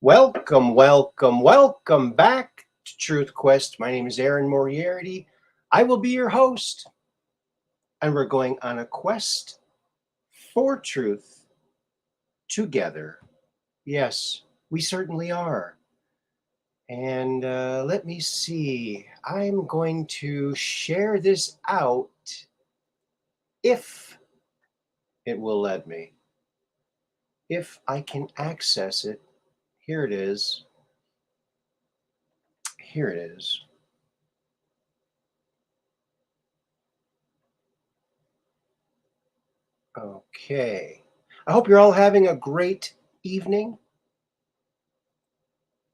Welcome back to Truth Quest. My name is Aaron Moriarity. I will be your host, and we're going on a quest for truth together. Yes, we certainly are. And let me see. I'm going to share this out if it will let me. If I can access it. Here it is. Here it is. Okay. I hope you're all having a great evening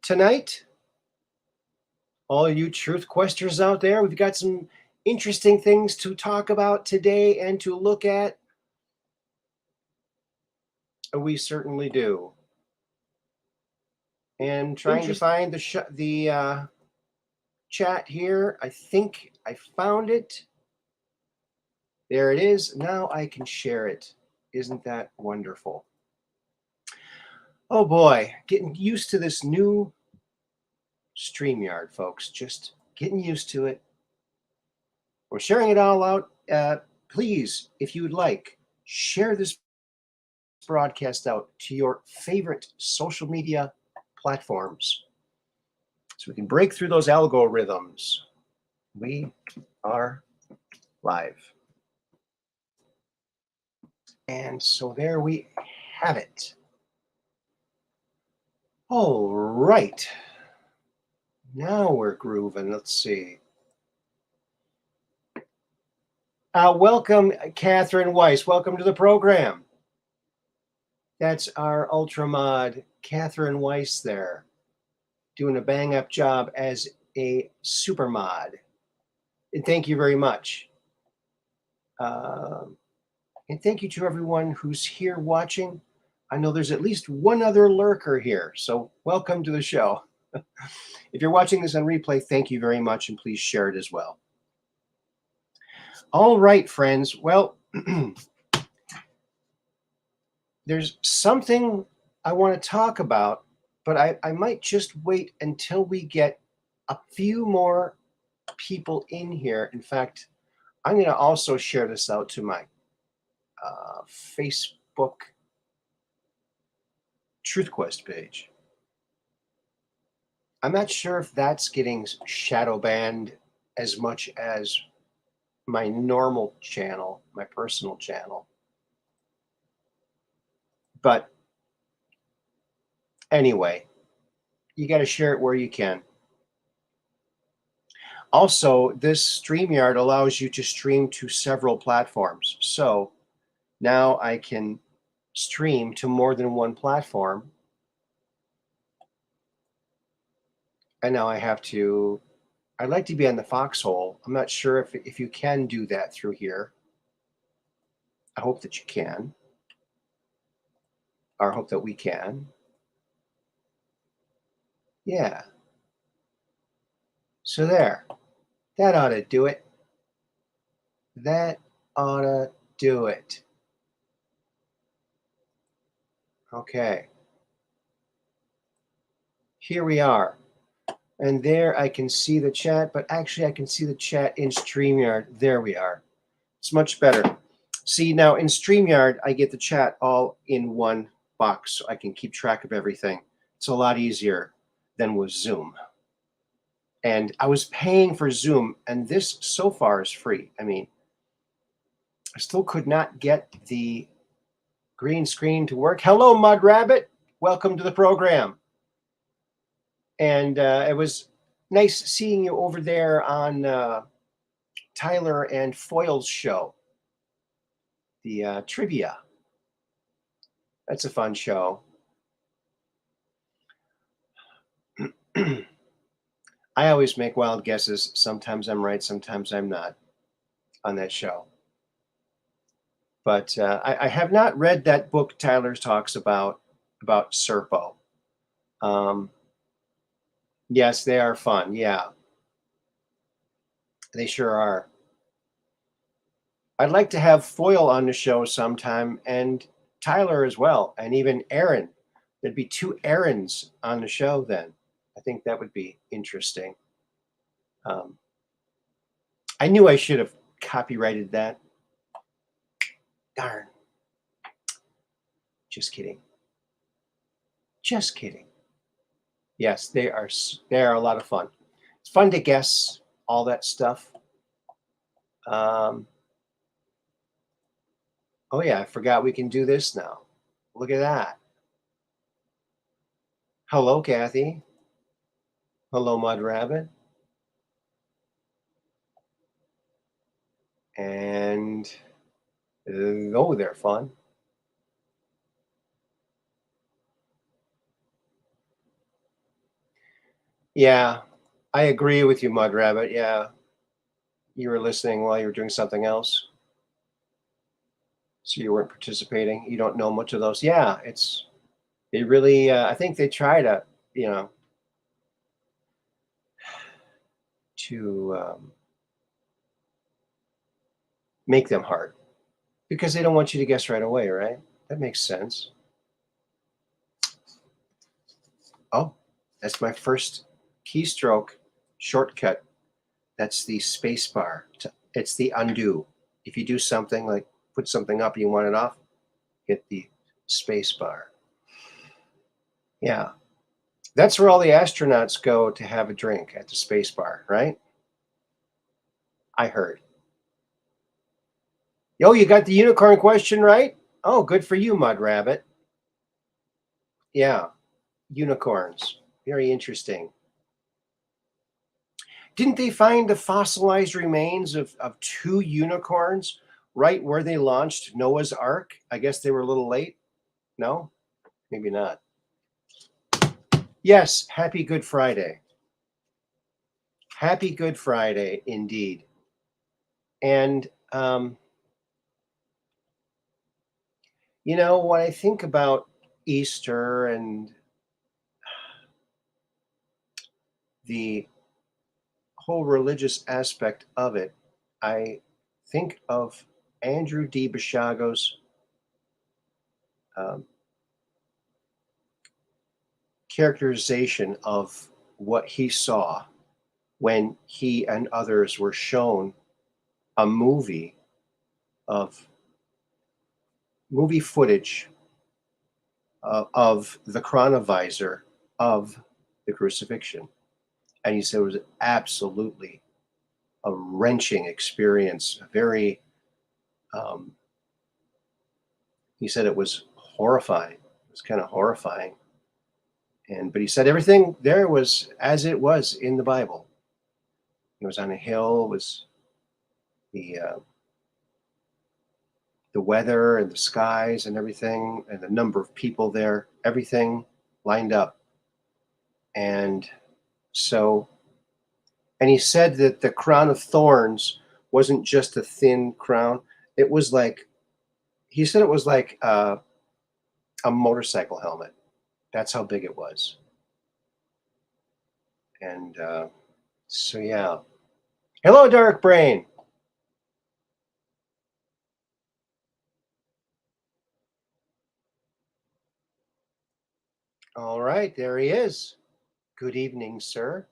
tonight. All you truth questers out there, we've got some interesting things to talk about today and to look at. We certainly do. And trying to find the chat here. I think I found it. There it is. Now I can share it. Isn't that wonderful? Oh boy, getting used to this new StreamYard, folks. Just getting used to it. We're sharing it all out. Please, if you would like, share this broadcast out to your favorite social media platforms so we can break through those algorithms. We are live. And so there we have it. All right. Now we're grooving. Let's see. Welcome, Catherine Weiss. Welcome to the program. That's our ultra mod, Catherine Weiss there, doing a bang-up job as a super mod. And thank you very much. And thank you to everyone who's here watching. I know there's at least one other lurker here, so welcome to the show. If you're watching this on replay, thank you very much, and please share it as well. All right, friends. Well, there's something I want to talk about, but I might just wait until we get a few more people in here. In fact, I'm going to also share this out to my Facebook Truth Quest page. I'm not sure if that's getting shadow banned as much as my normal channel, my personal channel. But anyway, you got to share it where you can. Also, this StreamYard allows you to stream to several platforms. So now I can stream to more than one platform. And now I'd like to be on the foxhole. I'm not sure if you can do that through here. I hope that you can. Or I hope that we can. Yeah. So there. That ought to do it. That ought to do it. Okay. Here we are. And there I can see the chat, but actually I can see the chat in StreamYard. There we are. It's much better. See, now in StreamYard, I get the chat all in one box, so I can keep track of everything. It's a lot easier than with Zoom. And I was paying for Zoom, and this so far is free. I mean, I still could not get the green screen to work. Hello, Mud Rabbit. Welcome to the program. And it was nice seeing you over there on Tyler and Foyle's show, the trivia. That's a fun show. I always make wild guesses. Sometimes I'm right, sometimes I'm not on that show. But I have not read that book Tyler talks about Serpo. Yes, they are fun. Yeah, they sure are. I'd like to have Foyle on the show sometime, and Tyler as well, and even Aaron. There'd be two Aarons on the show then. I think that would be interesting. Um, I knew I should have copyrighted that. Darn. Just kidding. Just kidding. Yes, they are a lot of fun. It's fun to guess all that stuff. Oh yeah, I forgot we can do this now. Look at that. Hello, Kathy. Hello, Mud Rabbit. And oh, they're fun. Yeah, I agree with you, Mud Rabbit. Yeah, you were listening while you were doing something else, so you weren't participating. You don't know much of those. Yeah, they really. I think they try to, you know, to make them hard because they don't want you to guess right away, right? That makes sense. Oh, that's my first keystroke shortcut. That's the space bar. It's the undo. If you do something like put something up and you want it off, hit the space bar. Yeah. That's where all the astronauts go to have a drink, at the space bar, right? I heard. Yo, you got the unicorn question right? Oh, good for you, Mud Rabbit. Yeah, unicorns. Very interesting. Didn't they find the fossilized remains of two unicorns right where they launched Noah's Ark? I guess they were a little late. No? Maybe not. Yes, happy Good Friday. Happy Good Friday, indeed. And, you know, when I think about Easter and the whole religious aspect of it, I think of Andrew D Basiago's um, characterization of what he saw when he and others were shown a movie footage of the chronovisor of the crucifixion. And he said it was absolutely a wrenching experience. Very, um, he said it was horrifying. It was kind of horrifying. But he said everything there was as it was in the Bible. It was on a hill. It was the weather and the skies and everything, and the number of people there. Everything lined up. And so, and he said that the crown of thorns wasn't just a thin crown. It was like, he said it was like a motorcycle helmet. That's how big it was. And so, yeah. Hello, Dark Brain. All right, there he is. Good evening, sir.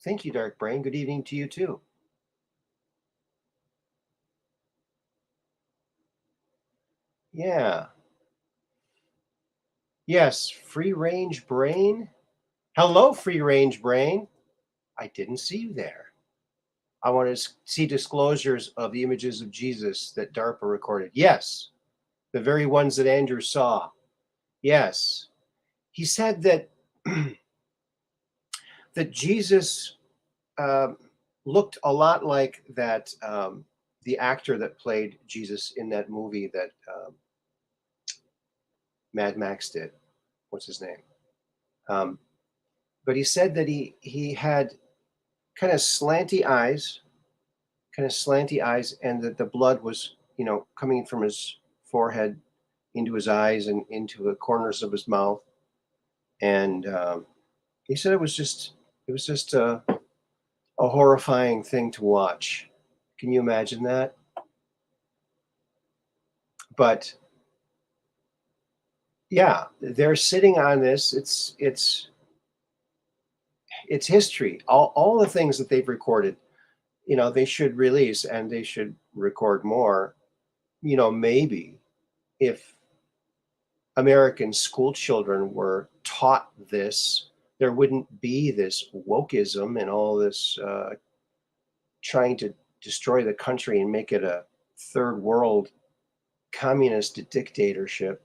Thank you, Dark Brain. Good evening to you, too. Yeah. Yes, Free Range Brain. Hello, Free Range Brain. I didn't see you there. I want to see disclosures of the images of Jesus that DARPA recorded. Yes, the very ones that Andrew saw. Yes. He said that that Jesus looked a lot like that the actor that played Jesus in that movie that Mad Max did. What's his name? But he said that he had kind of slanty eyes, and that the blood was, coming from his forehead, into his eyes, and into the corners of his mouth. And he said it was just a horrifying thing to watch. Can you imagine that? But yeah, they're sitting on this. It's history. All the things that they've recorded, they should release, and they should record more. Maybe if American school children were taught this, there wouldn't be this wokeism and all this trying to destroy the country and make it a third world communist dictatorship.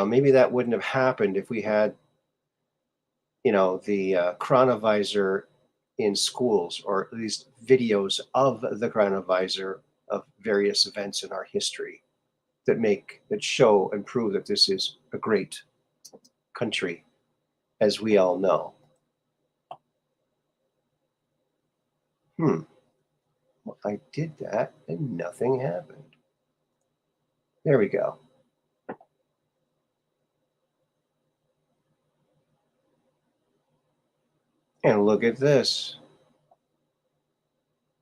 Maybe that wouldn't have happened if we had, the chronovisor in schools, or at least videos of the chronovisor of various events in our history that show and prove that this is a great country, as we all know. Well, I did that and nothing happened. There we go. And look at this.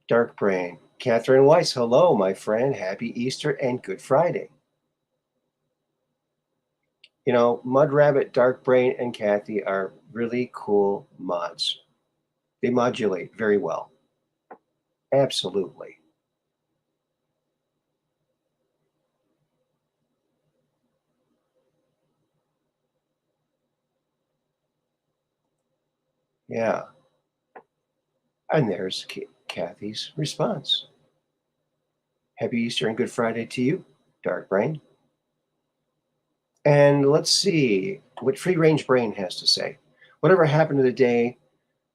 Dark Brain. Catherine Weiss, hello, my friend. Happy Easter and Good Friday. Mud Rabbit, Dark Brain, and Kathy are really cool mods. They modulate very well. Absolutely. Yeah. And there's Kathy's response. Happy Easter and Good Friday to you, Dark Brain. And let's see what Free Range Brain has to say. Whatever happened to the day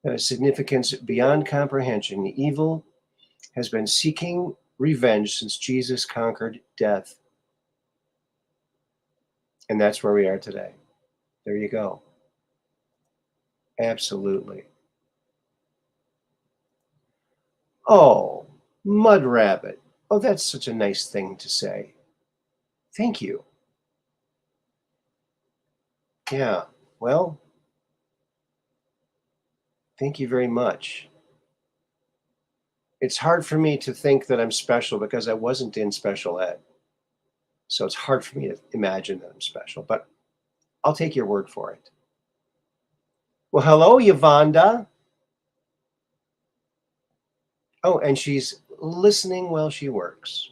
that has significance beyond comprehension, evil has been seeking revenge since Jesus conquered death. And that's where we are today. There you go. Absolutely. Oh, Mud Rabbit. Oh, that's such a nice thing to say. Thank you. Yeah, well, thank you very much. It's hard for me to think that I'm special because I wasn't in special ed. So it's hard for me to imagine that I'm special, but I'll take your word for it. Well, hello, Yvonda. Oh, and she's listening while she works.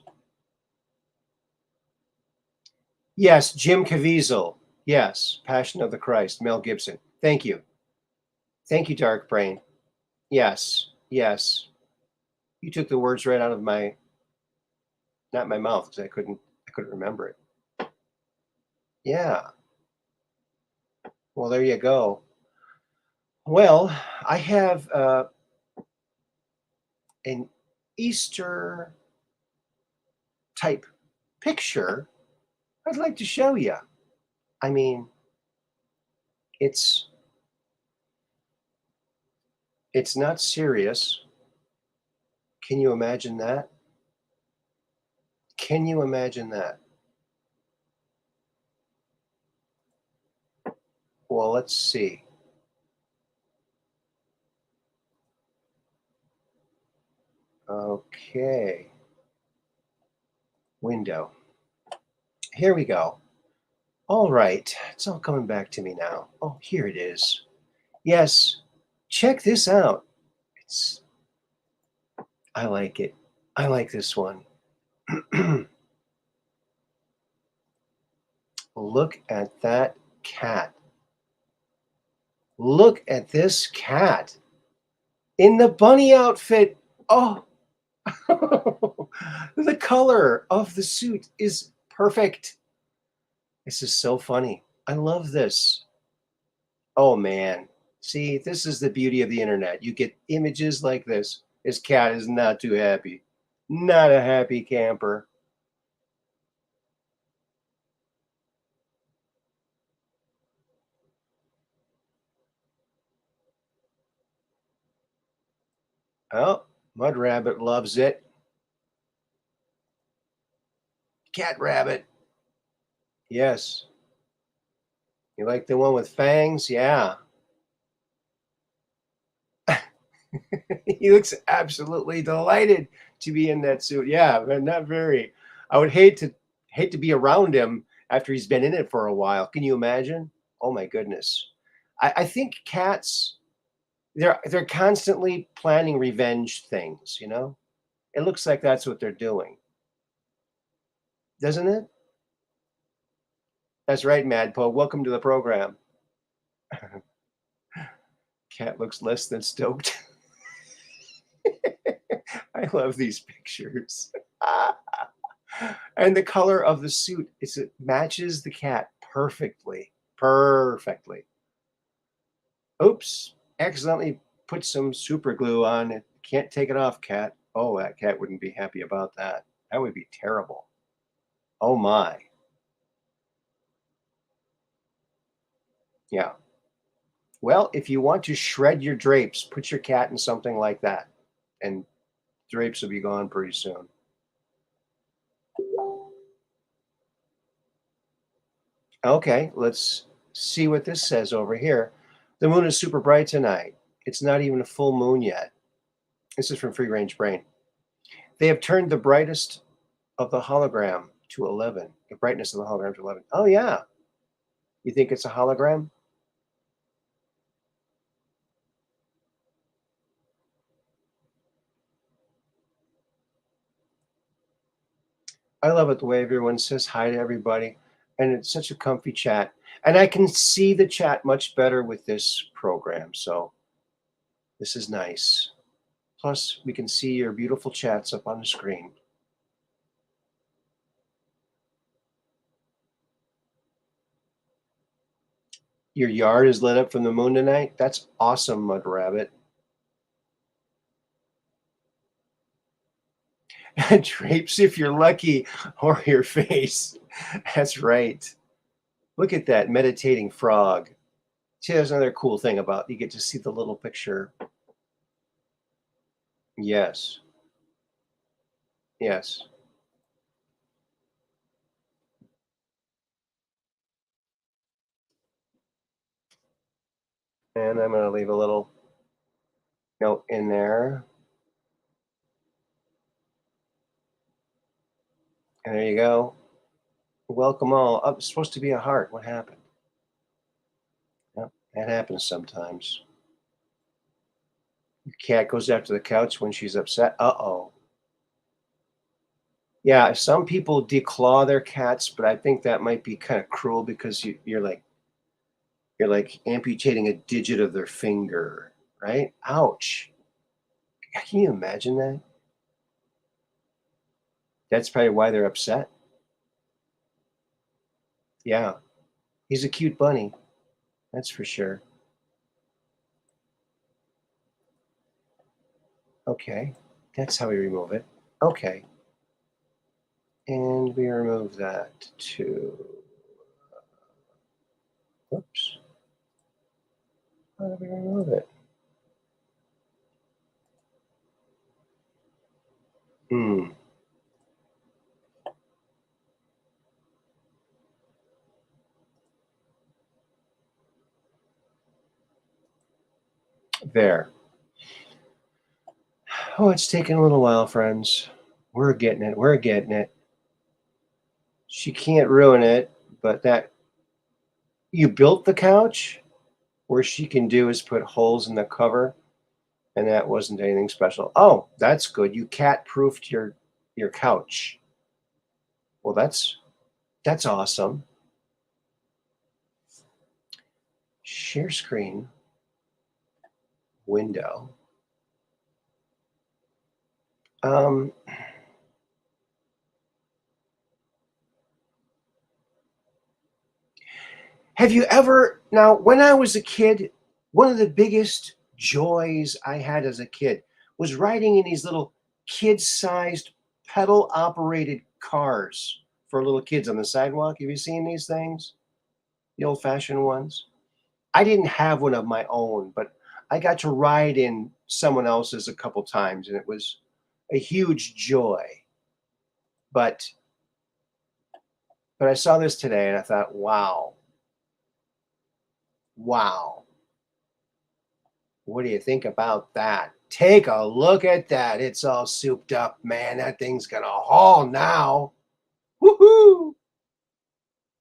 Yes, Jim Caviezel. Yes, Passion of the Christ, Mel Gibson. Thank you. Thank you, Dark Brain. Yes, yes. You took the words right out of not my mouth, because I couldn't remember it. Yeah. Well, there you go. Well, I have an Easter type picture I'd like to show you. I mean, it's not serious. Can you imagine that? Can you imagine that? Well, let's see. Okay. Window. Here we go. All right. It's all coming back to me now. Oh, here it is. Yes. Check this out. I like it. I like this one. Look at that cat. Look at this cat in the bunny outfit. Oh, the color of the suit is perfect. This is so funny. I love this. Oh, man. See, this is the beauty of the internet. You get images like this. This cat is not too happy. Not a happy camper. Oh, Mud Rabbit loves it. Cat rabbit. Yes. You like the one with fangs? Yeah. He looks absolutely delighted to be in that suit. Yeah, but not very. I would hate to be around him after he's been in it for a while. Can you imagine? Oh my goodness. I think cats they're constantly planning revenge things, you know? It looks like that's what they're doing. Doesn't it? That's right, Madpo. Welcome to the program. Cat looks less than stoked. I love these pictures. And the color of the suit it matches the cat perfectly. Perfectly. Oops, accidentally put some super glue on it. Can't take it off, cat. Oh, that cat wouldn't be happy about that. That would be terrible. Oh my. Yeah. Well, if you want to shred your drapes, put your cat in something like that, and drapes will be gone pretty soon. Okay, let's see what this says over here. The moon is super bright tonight. It's not even a full moon yet. This is from Free Range Brain. They have turned the brightest of the hologram to 11. The brightness of the hologram to 11. Oh, yeah. You think it's a hologram? I love it the way everyone says hi to everybody. And it's such a comfy chat. And I can see the chat much better with this program. So this is nice. Plus, we can see your beautiful chats up on the screen. Your yard is lit up from the moon tonight? That's awesome, Mud Rabbit. Drapes if you're lucky, or your face. That's right. Look at that meditating frog. See, there's another cool thing about you get to see the little picture. Yes. Yes. And I'm going to leave a little note in there. And there you go. Welcome all. Oh, it's supposed to be a heart. What happened? Yep, that happens sometimes. Your cat goes after the couch when she's upset. Uh-oh. Yeah, some people declaw their cats, but I think that might be kind of cruel because you're like amputating a digit of their finger, right? Ouch. Can you imagine that? That's probably why they're upset. Yeah. He's a cute bunny. That's for sure. Okay. That's how we remove it. Okay. And we remove that too. Oops. How do we remove it? Hmm. There. Oh, it's taking a little while, friends. We're getting it. We're getting it. She can't ruin it, but that you built the couch? Where she can do is put holes in the cover, and that wasn't anything special. Oh, that's good. You cat-proofed your couch. Well, that's awesome. Share screen window. Um, have you ever now? When I was a kid, one of the biggest joys I had as a kid was riding in these little kid-sized pedal-operated cars for little kids on the sidewalk. Have you seen these things? The old-fashioned ones. I didn't have one of my own, but I got to ride in someone else's a couple times, and it was a huge joy. But But I saw this today and I thought, wow. Wow. What do you think about that? Take a look at that. It's all souped up, man. That thing's gonna haul now. Woohoo!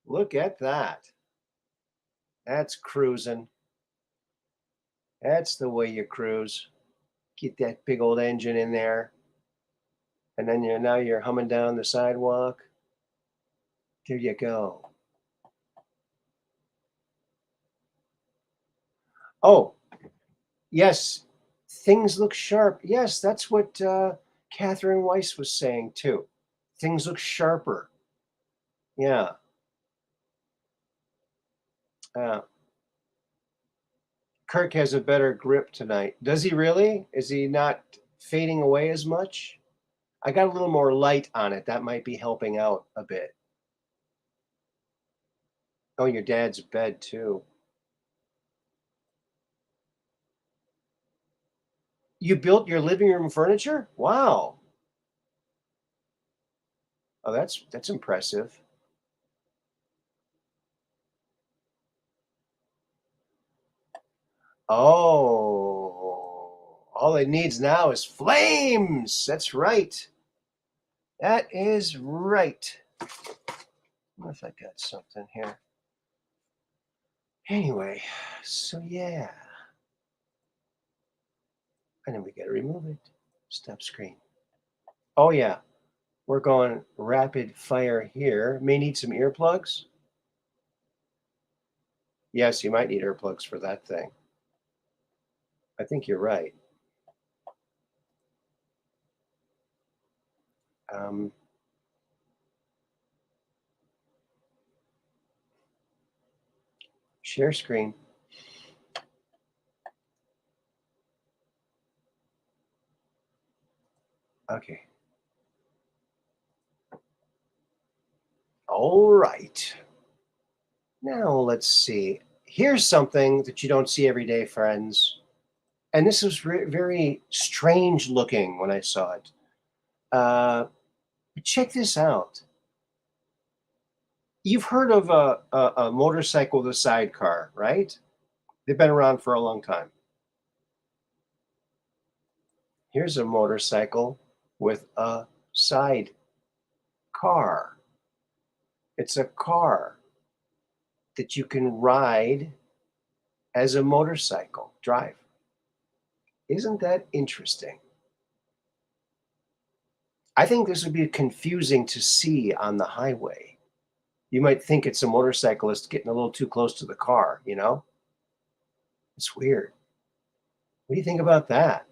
Look at that. That's cruising. That's the way you cruise. Get that big old engine in there. And then you're humming down the sidewalk. There you go. Oh, yes. Things look sharp. Yes, that's what Catherine Weiss was saying too. Things look sharper. Yeah. Uh, Kirk has a better grip tonight. Does he really? Is he not fading away as much? I got a little more light on it. That might be helping out a bit. Oh, your dad's bed too. You built your living room furniture? Wow. Oh, that's impressive. Oh, all it needs now is flames. That's right. That is right. I wonder if I got something here. Anyway, so yeah. And then we got to remove it. Stop screen. Oh, yeah. We're going rapid fire here. May need some earplugs. Yes, you might need earplugs for that thing. I think you're right. Share screen. Okay. All right. Now let's see. Here's something that you don't see every day, friends. And this was very strange looking when I saw it. Check this out. You've heard of a motorcycle with a sidecar, right? They've been around for a long time. Here's a motorcycle with a side car. It's a car that you can ride as a motorcycle, drive. Isn't that interesting? I think this would be confusing to see on the highway. You might think it's a motorcyclist getting a little too close to the car, you know? It's weird. What do you think about that?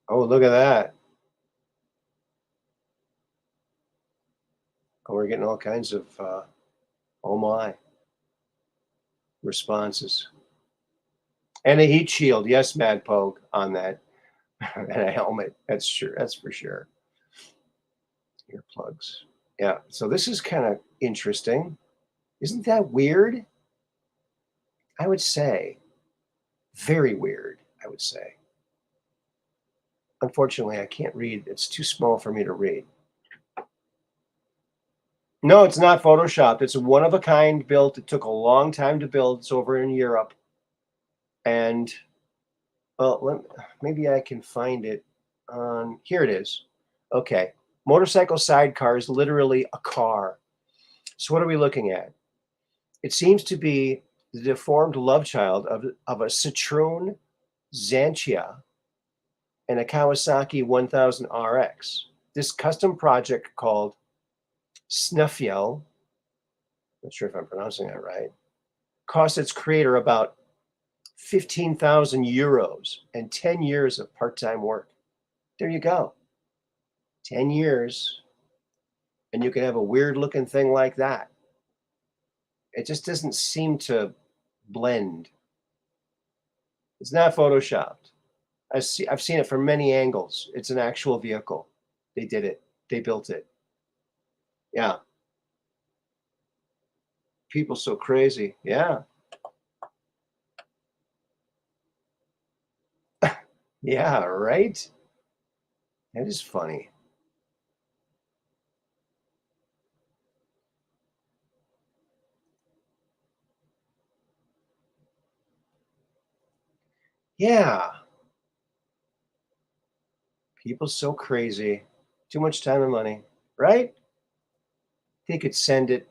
Oh, look at that. Oh, we're getting all kinds of, oh my, responses. And a heat shield. Yes, Mad Pogue on that. And a helmet. That's sure. That's for sure. Earplugs. Yeah. So this is kind of interesting. Isn't that weird? I would say very weird, I would say. Unfortunately, I can't read. It's too small for me to read. No, it's not photoshopped. It's a one of a kind built. It took a long time to build. It's over in Europe. And well, maybe I can find it on here it is. Okay. Motorcycle sidecar is literally a car. So what are we looking at? It seems to be the deformed love child of a Citroen Xantia and a Kawasaki 1000 RX. This custom project called Snuffiel, not sure if I'm pronouncing that right, cost its creator about 15,000 euros and 10 years of part-time work. There you go. 10 years, and you can have a weird looking thing like that. It just doesn't seem to blend. It's not photoshopped. I've seen it from many angles. It's an actual vehicle. They did it. They built it. Yeah. People so crazy. Yeah. Yeah, right? That is funny. Yeah. People so crazy. Too much time and money, right? They could send it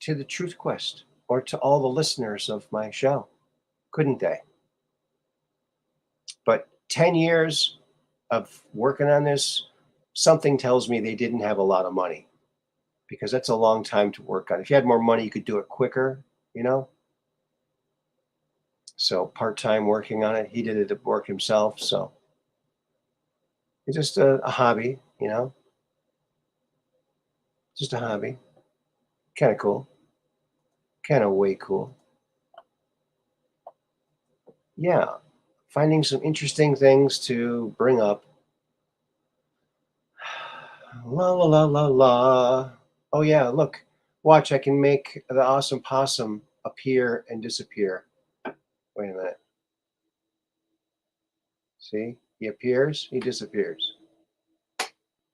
to the Truth Quest or to all the listeners of my show, couldn't they? But 10 years of working on this, something tells me they didn't have a lot of money because that's a long time to work on. If you had more money, you could do it quicker, you know? So part-time working on it. He did it at work himself. So it's just a hobby, you know, just a hobby. Kind of cool. Kind of way cool. Yeah. Finding some interesting things to bring up. La la la la la. Oh yeah, look. Watch, I can make the awesome possum appear and disappear. Wait a minute. See? He appears, he disappears.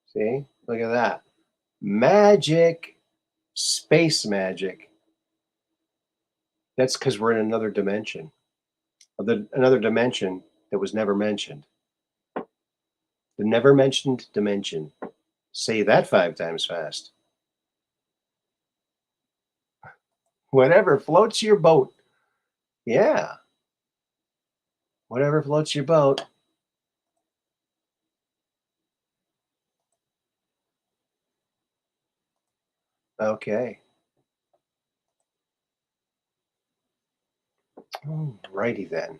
See? Look at that. Magic. Space magic. That's because we're in another dimension. Another dimension that was never mentioned. The never mentioned dimension. Say that 5 times fast. Whatever floats your boat. Yeah. Whatever floats your boat. Okay. Righty then.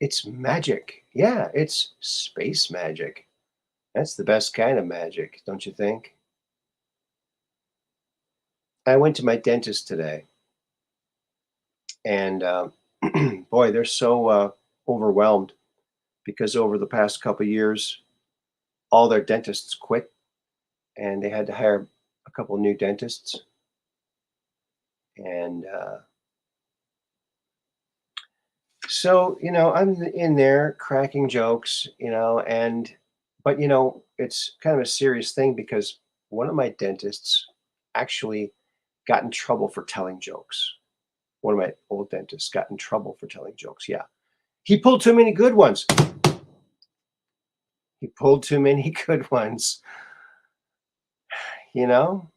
It's magic. Yeah, it's space magic. That's the best kind of magic, don't you think? I went to my dentist today, and boy, they're so overwhelmed because over the past couple years, all their dentists quit, and they had to hire a couple new dentists. And so, I'm in there cracking jokes, but it's kind of a serious thing because one of my dentists actually got in trouble for telling jokes. One of my old dentists got in trouble for telling jokes. Yeah. He pulled too many good ones. He pulled too many good ones. You know,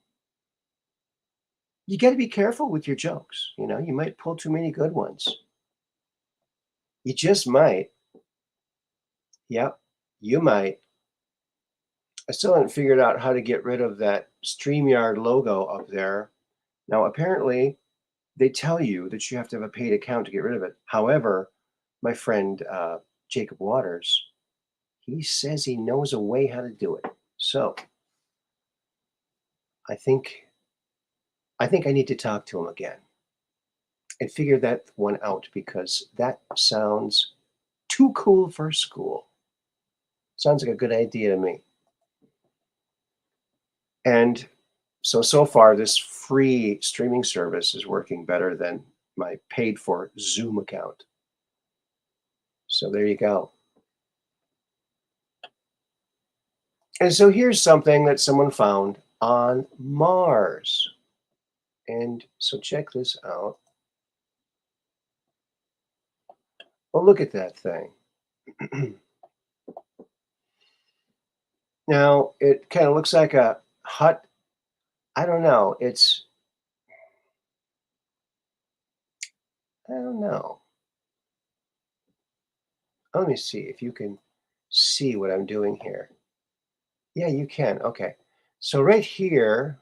you got to be careful with your jokes. You might pull too many good ones. You just might. Yep. You might. I still haven't figured out how to get rid of that StreamYard logo up there. Now, apparently, they tell you that you have to have a paid account to get rid of it. However, my friend Jacob Waters, he says he knows a way how to do it. So I think I need to talk to him again and figure that one out because that sounds too cool for school. Sounds like a good idea to me. And so far, this free streaming service is working better than my paid for Zoom account. So there you go. And so here's something that someone found on Mars. And so check this out. Well, look at that thing. Now, it kind of looks like a hut. I don't know. I don't know. Let me see if you can see what I'm doing here. Yeah, you can. Okay. So right here,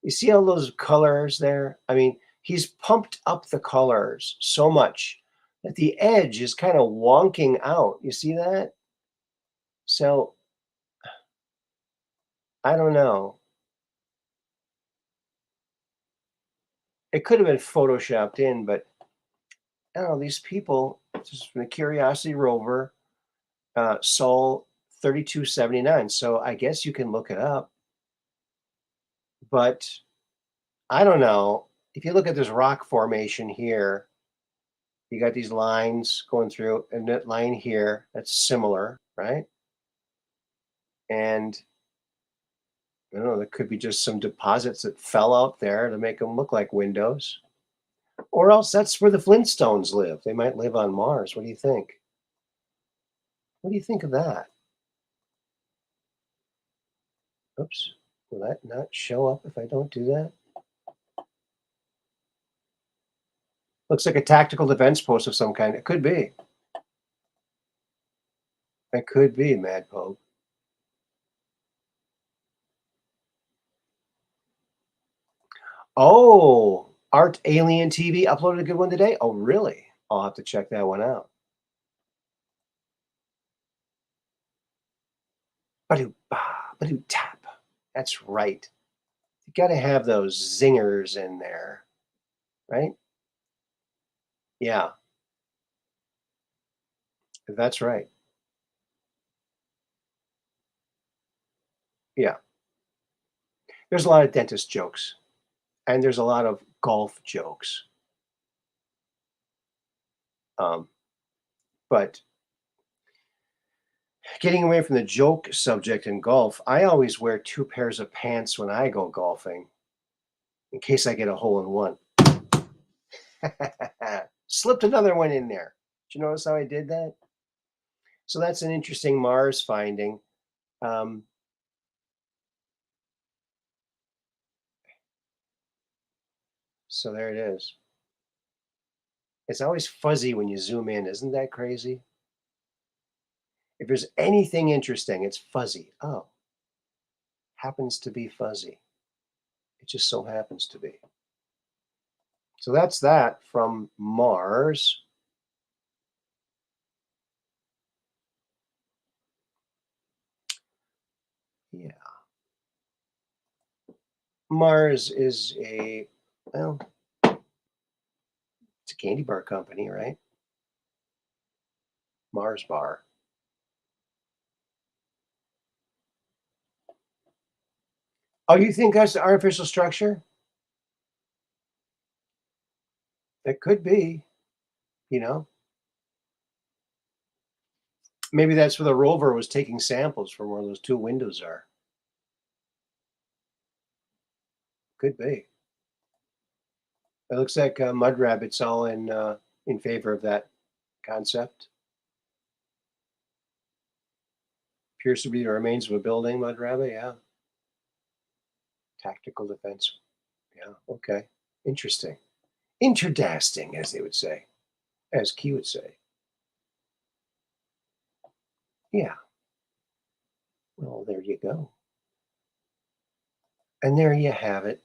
you see all those colors there? I mean, he's pumped up the colors so much that the edge is kind of wonking out. You see that? So I don't know. It could have been photoshopped in, but I don't know. These people, just from the Curiosity rover, Sol 3279. So I guess you can look it up. But I don't know. If you look at this rock formation here, You got these lines going through, and that line here, that's similar, right? And I don't know, there could be just some deposits that fell out there to make them look like windows. Or else that's where the Flintstones live. They might live on Mars. What do you think? What do you think of that? Oops. Will that not show up if I don't do that? Looks like a tactical defense post of some kind. It could be. It could be, Mad Pope. Oh, Art Alien TV uploaded a good one today? Oh, really? I'll have to check that one out. Badoo ba, badoo tap. That's right. You got to have those zingers in there, right? Yeah, that's right. Yeah. There's a lot of dentist jokes, and there's a lot of golf jokes. Um, but getting away from the joke subject in golf, I always wear two pairs of pants when I go golfing in case I get a hole in one. Slipped another one in there. Did you notice how I did that? So that's an interesting Mars finding. Um, so there it is. It's always fuzzy when you zoom in. Isn't that crazy? If there's anything interesting, it's fuzzy. Oh, happens to be fuzzy. It just so happens to be. So that's that from Mars. Yeah. Mars is well, it's a candy bar company, right? Mars Bar. Oh, you think that's the artificial structure? It could be, you know. Maybe that's where the rover was taking samples from where those two windows are. Could be. It looks like Mud Rabbit's all in favor of that concept. Appears to be the remains of a building, Mud Rabbit. Yeah. Tactical defense. Yeah. Okay. Interesting. Interdasting, as they would say, as Key would say. Yeah. Well, there you go. And there you have it.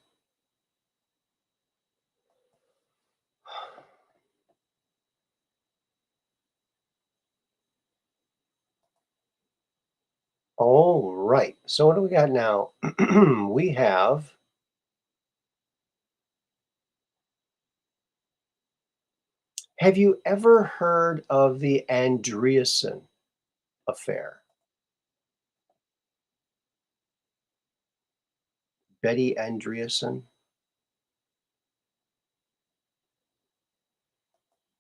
All right. So what do we got now? We have you ever heard of the Andreessen affair? Betty Andreessen?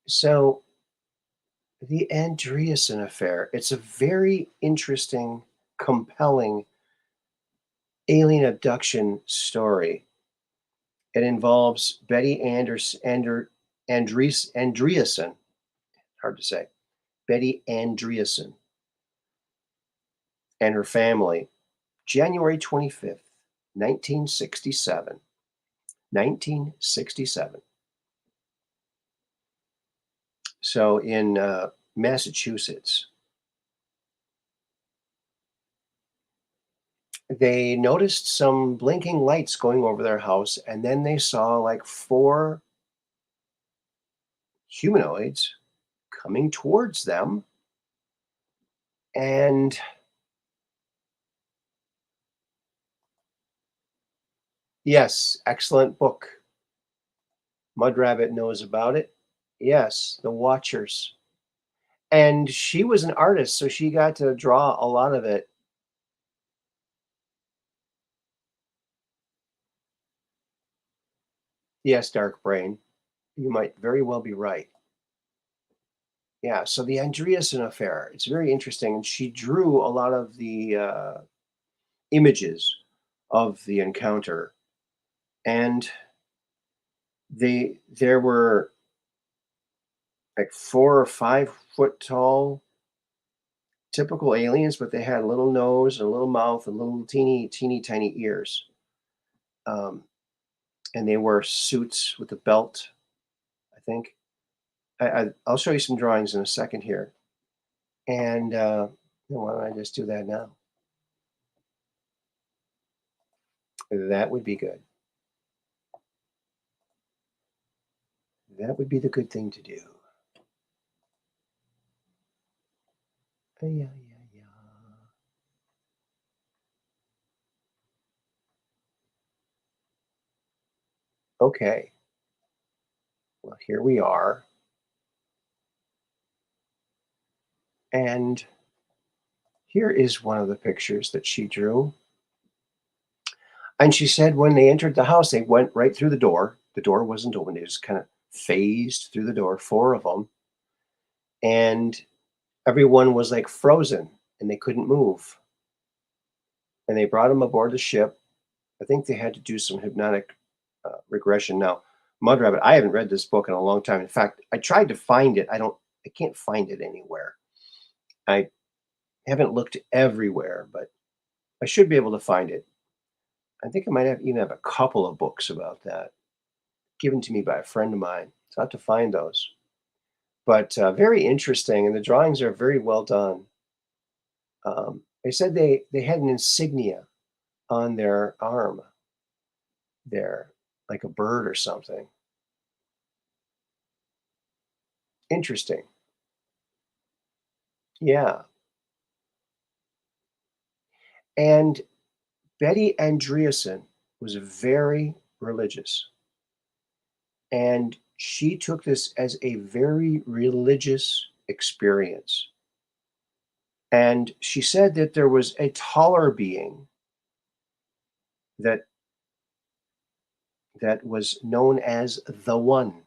So the Andreessen affair, it's a very interesting, compelling alien abduction story. It involves Betty Andreessen, hard to say, Betty Andreessen and her family, January 25th, 1967. 1967. So in Massachusetts, they noticed some blinking lights going over their house, and then they saw like four humanoids coming towards them. And yes, excellent book. Mud Rabbit knows about it. Yes, The Watchers. And she was an artist, so she got to draw a lot of it. Yes, Dark Brain, you might very well be right. Yeah, so the Andreessen affair, it's very interesting. And she drew a lot of the images of the encounter. And there were like 4 or 5 foot tall typical aliens, but they had a little nose, a little mouth, and little teeny tiny ears. Um, and they wore suits with a belt, I think. I'll show you some drawings in a second here. And why don't I just do that now? That would be good. That would be the good thing to do. Yeah, yeah, yeah. Okay. Well, here we are. And here is one of the pictures that she drew. And she said when they entered the house, they went right through the door. The door wasn't open. They just kind of phased through the door, 4 of them. And everyone was like frozen and they couldn't move. And they brought them aboard the ship. I think they had to do some hypnotic regression. Now, Mud Rabbit, I haven't read this book in a long time. In fact, I tried to find it. I can't find it anywhere. I haven't looked everywhere, but I should be able to find it. I think I might have even have a couple of books about that given to me by a friend of mine. So I have to find those. But very interesting, and the drawings are very well done. They said they had an insignia on their arm there, like a bird or something. Interesting. Yeah. And Betty Andreessen was very religious, and she took this as a very religious experience. And she said that there was a taller being that was known as the One.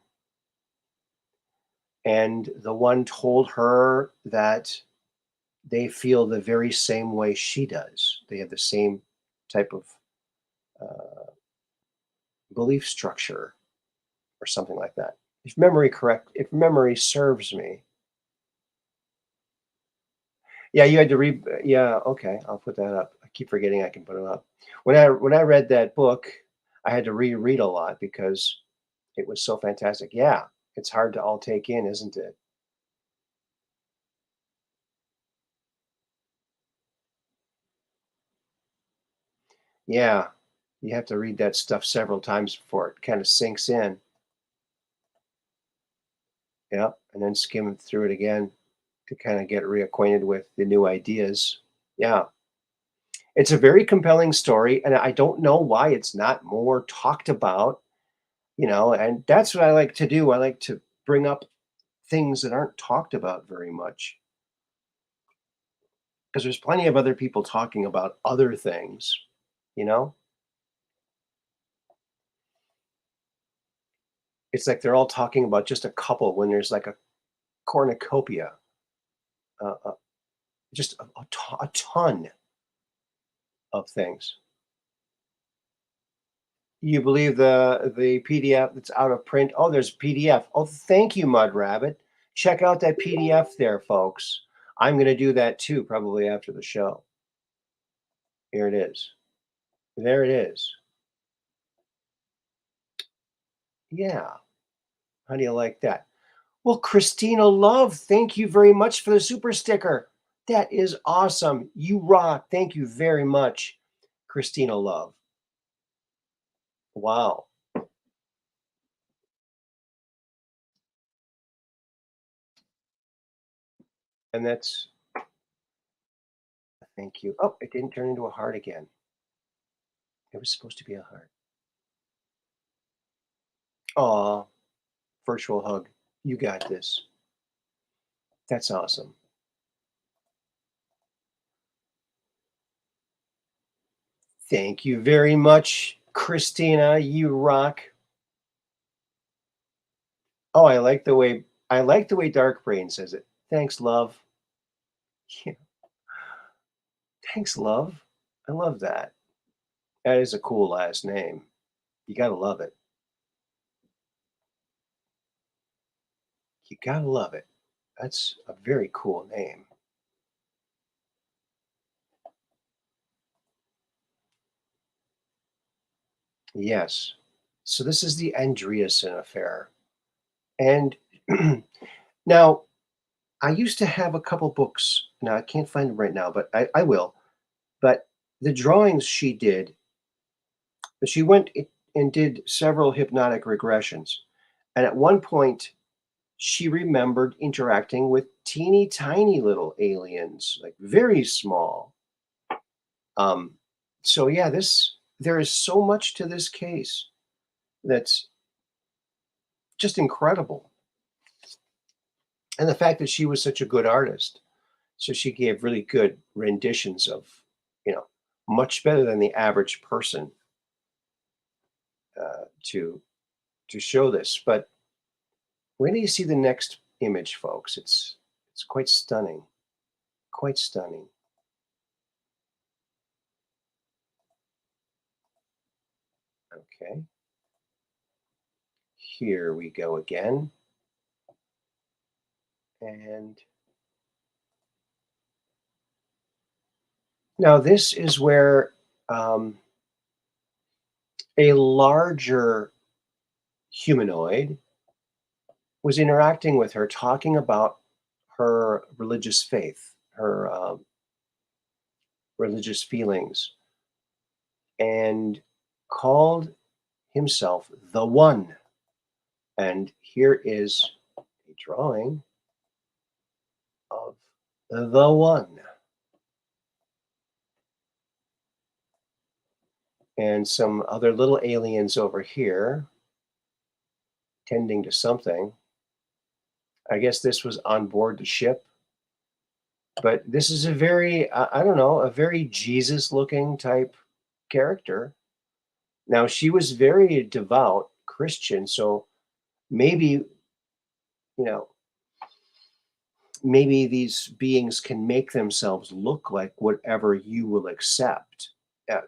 And the One told her that they feel the very same way she does. They have the same type of uh, belief structure or something like that. If memory serves me. Yeah, you had to read. Yeah, okay, I'll put that up. I keep forgetting I can put it up. When I read that book, I had to reread a lot because it was so fantastic. Yeah, it's hard to all take in, isn't it? Yeah, you have to read that stuff several times before it kind of sinks in. Yeah, and then skim through it again to kind of get reacquainted with the new ideas. Yeah, it's a very compelling story, and I don't know why it's not more talked about, and that's what I like to do. I like to bring up things that aren't talked about very much because there's plenty of other people talking about other things, you know? It's like they're all talking about just a couple when there's like a cornucopia, uh, uh, just a ton of things. You believe the PDF that's out of print? Oh, there's a PDF. Oh, thank you, Mud Rabbit. Check out that PDF there, folks. I'm going to do that too, probably after the show. Here it is. There it is. Yeah. How do you like that? Well, Christina Love, thank you very much for the super sticker. That is awesome. You rock. Thank you very much, Christina Love. Wow. And that's thank you. Oh, it didn't turn into a heart again. It was supposed to be a heart. Aw, virtual hug. You got this. That's awesome. Thank you very much, Christina. You rock. Oh, I like the way Dark Brain says it. Thanks, love. Yeah, thanks, love. I love that. That is a cool last name. You gotta love it. You gotta love it. That's a very cool name. Yes. So this is the Andreasen affair. And now I used to have a couple books. Now I can't find them right now, but I will. But the drawings she went and did several hypnotic regressions. And at one point, she remembered interacting with teeny tiny little aliens, like very small. Um, so yeah, there is so much to this case that's just incredible. And the fact that she was such a good artist, so she gave really good renditions of, you know, much better than the average person to show this. But when do you see the next image, folks? It's quite stunning, quite stunning. Okay, here we go again, and now this is where um, a larger humanoid was interacting with her, talking about her religious faith, her religious feelings, and called himself the One. And here is a drawing of the One. And some other little aliens over here tending to something. I guess this was on board the ship. But this is a very, I don't know, a very Jesus looking type character. Now, she was very devout Christian. So maybe, know, maybe these beings can make themselves look like whatever you will accept.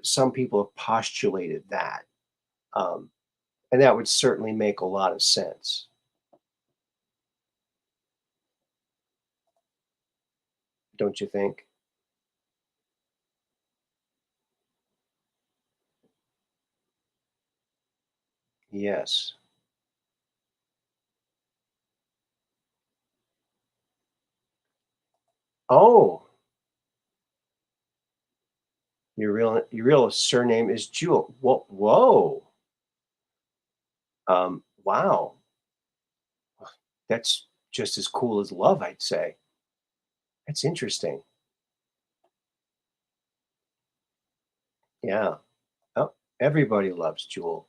Some people have postulated that. Um, and that would certainly make a lot of sense. Don't you think? Yes. Oh, your real surname is Jewel. Whoa, whoa. Wow. That's just as cool as love, I'd say. That's interesting. Yeah. Oh, everybody loves Jewel.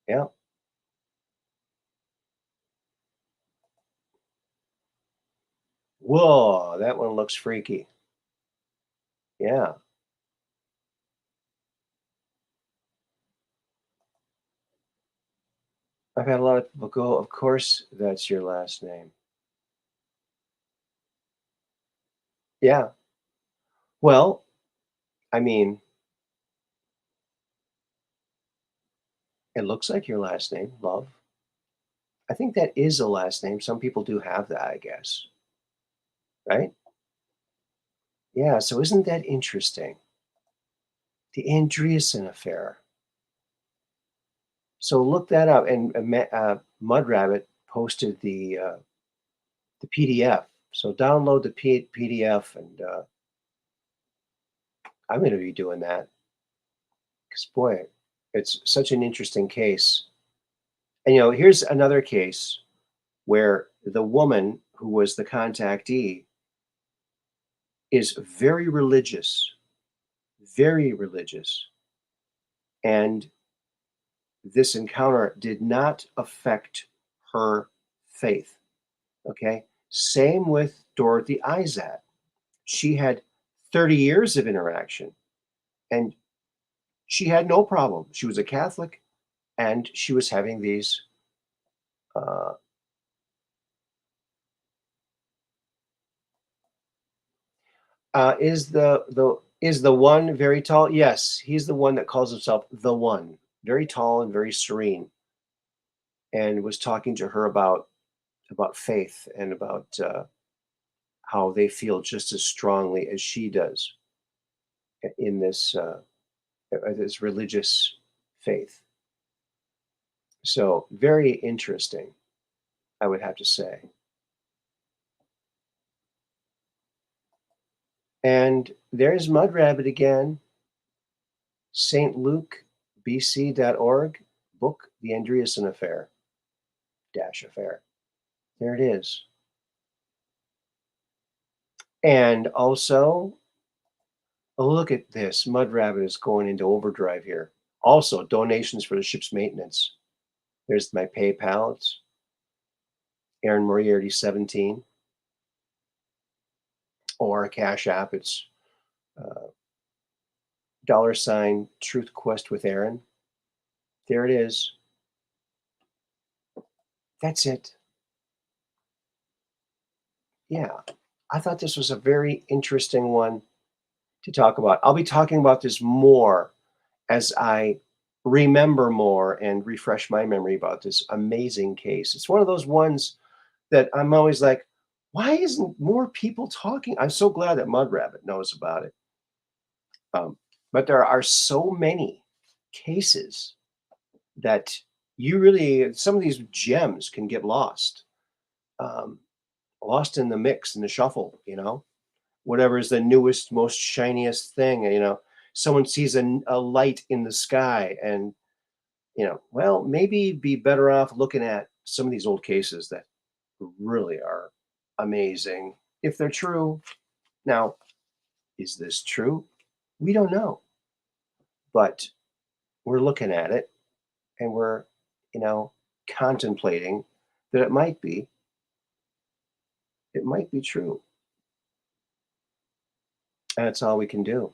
Yeah. Whoa, that one looks freaky. Yeah. I've had a lot of people go, of course, that's your last name. Yeah. Well, I mean, it looks like your last name, Love. I think that is a last name. Some people do have that, I guess. Right? Yeah. So isn't that interesting? The Andreessen affair. So look that up. And Mud Rabbit posted the PDF. So download the PDF, and I'm going to be doing that because boy, it's such an interesting case. And here's another case where the woman who was the contactee is very religious, and this encounter did not affect her faith. Okay, same with Dorothy Izat. She had 30 years of interaction, and she had no problem. She was a Catholic, and she was having these Uh, is the one very tall? Yes, he's the one that calls himself the one. Very tall and very serene, and was talking to her about faith and about how they feel just as strongly as she does in this religious faith. So very interesting, I would have to say. And there's Mud Rabbit again, stluke.bc.org, book The Andreessen Affair, dash affair. There it is. And also, oh, look at this. Mud Rabbit is going into overdrive here. Also, donations for the ship's maintenance. There's my PayPal. It's Aaron Moriarty 17. Or a Cash App. It's $ truthquestwithaaron. There it is. That's it. Yeah. I thought this was a very interesting one to talk about. I'll be talking about this more as I remember more and refresh my memory about this amazing case. It's one of those ones that I'm always like, why isn't more people talking? I'm so glad that Mud Rabbit knows about it. But there are so many cases that you really, some of these gems can get lost, um, lost in the mix, in the shuffle, whatever is the newest, most shiniest thing, someone sees a light in the sky and, well, maybe be better off looking at some of these old cases that really are amazing if they're true. Now, is this true? We don't know, but we're looking at it and we're, you know, contemplating that it might be true. And that's all we can do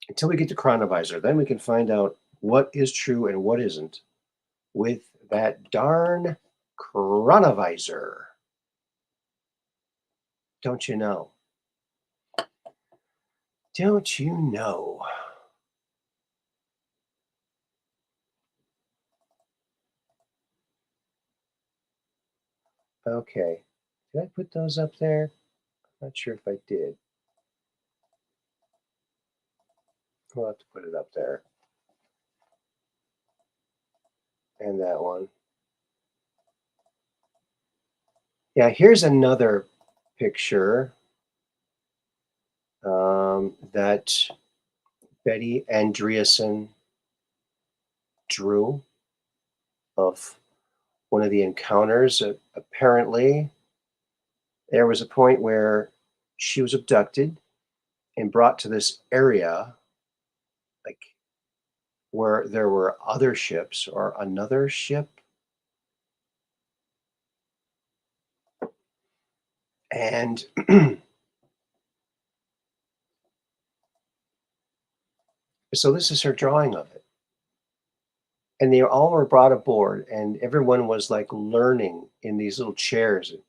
until we get to chronovisor. Then we can find out what is true and what isn't with that darn chronovisor. Don't you know? Don't you know? Okay. Did I put those up there? I'm not sure if I did. We'll have to put it up there. And that one. Yeah, here's another picture that Betty Andreasen drew of one of the encounters. Apparently, there was a point where she was abducted and brought to this area, like where there were other ships or another ship. And so this is her drawing of it. And they all were brought aboard, and everyone was like learning in these little chairs and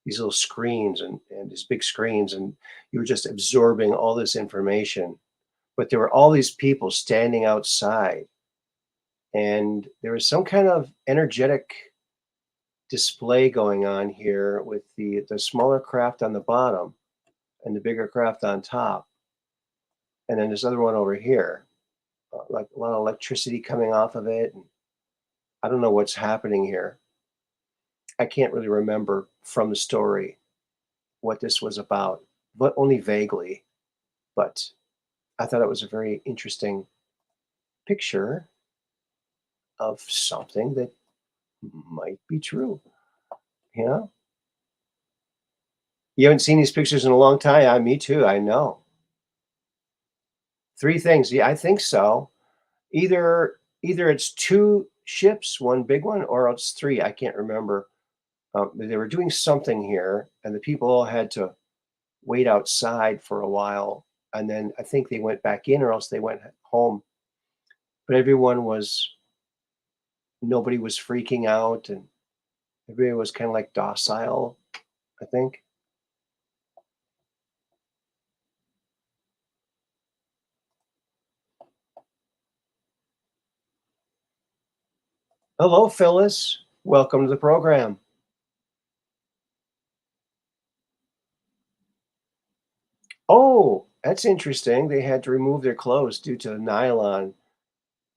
these little screens and these big screens, and you were just absorbing all this information. But there were all these people standing outside, and there was some kind of energetic display going on here with the smaller craft on the bottom and the bigger craft on top. And then this other one over here, like a lot of electricity coming off of it. And I don't know what's happening here. I can't really remember from the story what this was about, but only vaguely. But I thought it was a very interesting picture of something that might be true. You know, you haven't seen these pictures in a long time. Me too. I know. Three things. Yeah, I think so. Either it's two ships, one big one, or it's three. I can't remember. They were doing something here, and the people all had to wait outside for a while, and then I think they went back in, or else they went home. But nobody was freaking out, and Everybody was kind of like docile, I think. Hello, Phyllis. Welcome to the program. Oh, that's interesting. They had to remove their clothes due to the nylon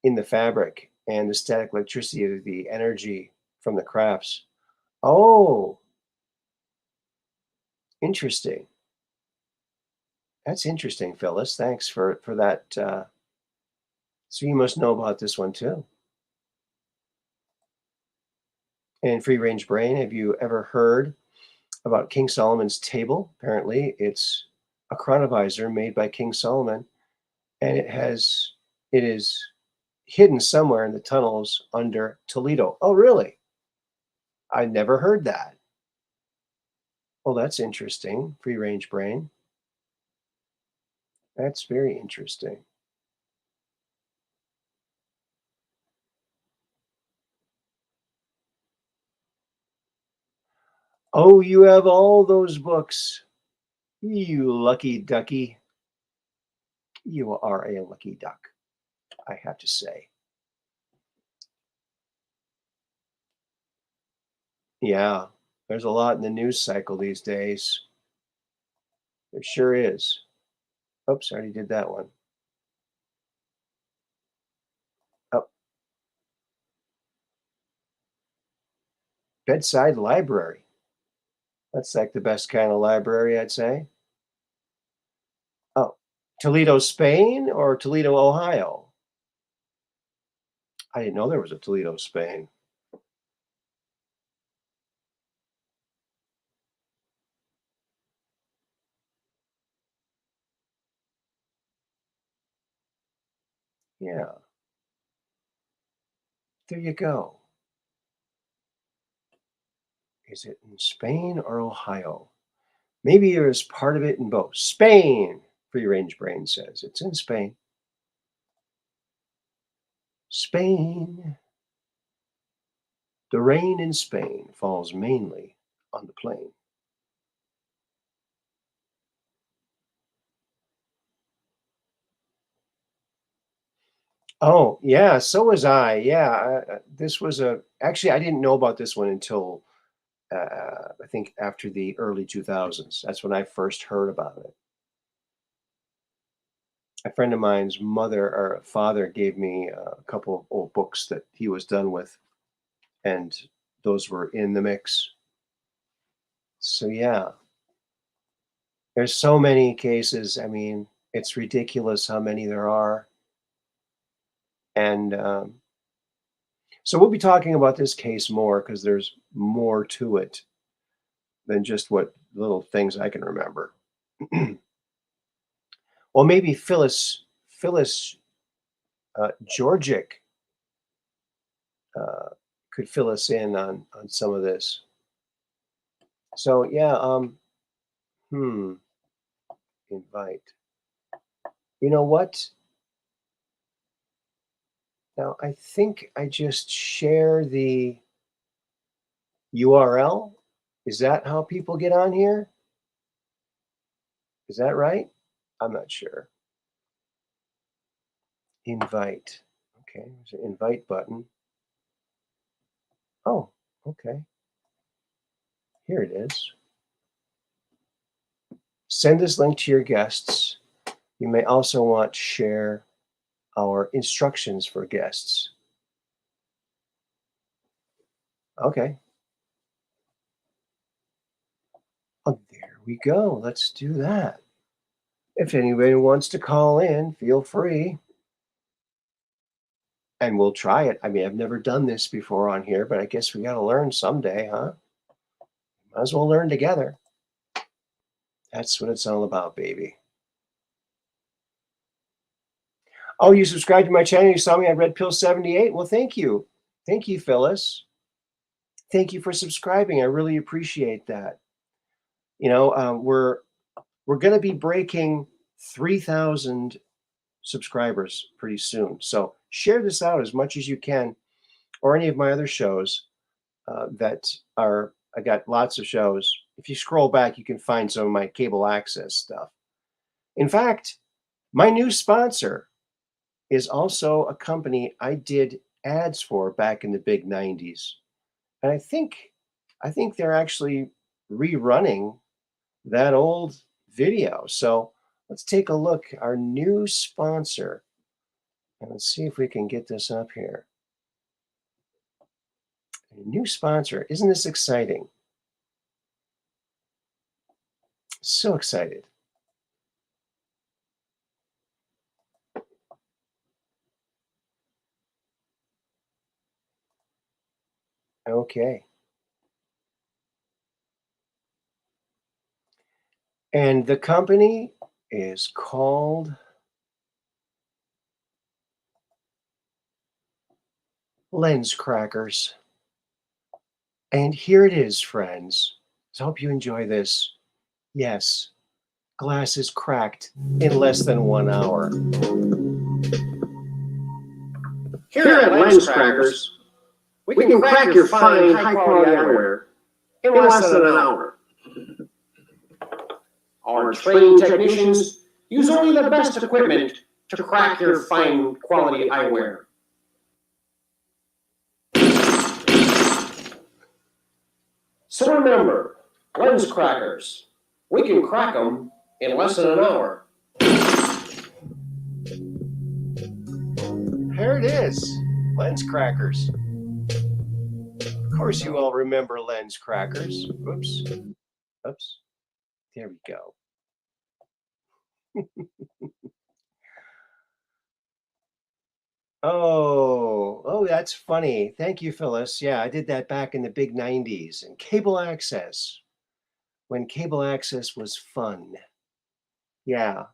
in the fabric and the static electricity of the energy from the crafts. Oh, interesting. That's interesting, Phyllis. Thanks for that. So you must know about this one too. And free range brain, have you ever heard about King Solomon's table? Apparently, it's a chronovisor made by King Solomon, and it is hidden somewhere in the tunnels under Toledo. Oh, really? I never heard that. Well, that's interesting. Free range brain. That's very interesting. Oh, you have all those books. You lucky ducky. You are a lucky duck, I have to say. Yeah, there's a lot in the news cycle these days. There sure is. Oops, I already did that one. Oh, bedside library. That's like the best kind of library, I'd say. Oh, Toledo, Spain or Toledo, Ohio? I didn't know there was a Toledo, Spain. Yeah, there you go. Is it in Spain or Ohio? Maybe there's part of it in both. Spain, Free Range Brain says. It's in Spain. Spain. The rain in Spain falls mainly on the plain. Oh, yeah, so was I. Yeah, this was actually, I didn't know about this one until I think after the early 2000s. That's when I first heard about it. A friend of mine's mother or father gave me a couple of old books that he was done with, and those were in the mix. So yeah, there's so many cases. I mean, it's ridiculous how many there are. And so we'll be talking about this case more because there's more to it than just what little things I can remember. Well, maybe Phyllis Georgic uh, could fill us in on some of this. So yeah, invite. You know what? Now I think I just share the URL. Is that how people get on here? Is that right? I'm not sure. Invite. Okay, there's an invite button. Oh, okay. Here it is. Send this link to your guests. You may also want to share our instructions for guests. Okay. Oh, there we go. Let's do that. If anybody wants to call in, feel free. And we'll try it. I mean, I've never done this before on here, but I guess we got to learn someday, huh? Might as well learn together. That's what it's all about, baby. Oh, you subscribed to my channel. You saw me on Red Pill 78. Well, thank you. Thank you, Phyllis. Thank you for subscribing. I really appreciate that. You know, we're going to be breaking 3,000 subscribers pretty soon. So share this out as much as you can, or any of my other shows that I got lots of shows. If you scroll back, you can find some of my cable access stuff. In fact, my new sponsor is also a company I did ads for back in the big 90s. And I think they're actually rerunning that old video. So let's take a look. Our new sponsor. And let's see if we can get this up here. A new sponsor. Isn't this exciting? So excited. Okay. And the company is called Lens Crackers. And here it is, friends. So I hope you enjoy this. Yes, glass is cracked in less than 1 hour. Here at Lens Crackers, we can crack your fine, high-quality eyewear in less than an hour. Our trained technicians use only the best equipment to crack your fine quality eyewear. So remember, Lens Crackers, we can crack them in less than an hour. There it is, Lens Crackers. Of course you all remember Lens Crackers. Oops. Oops. There we go. Oh, that's funny. Thank you, Phyllis. Yeah, I did that back in the big 90s and cable access, when cable access was fun. Yeah.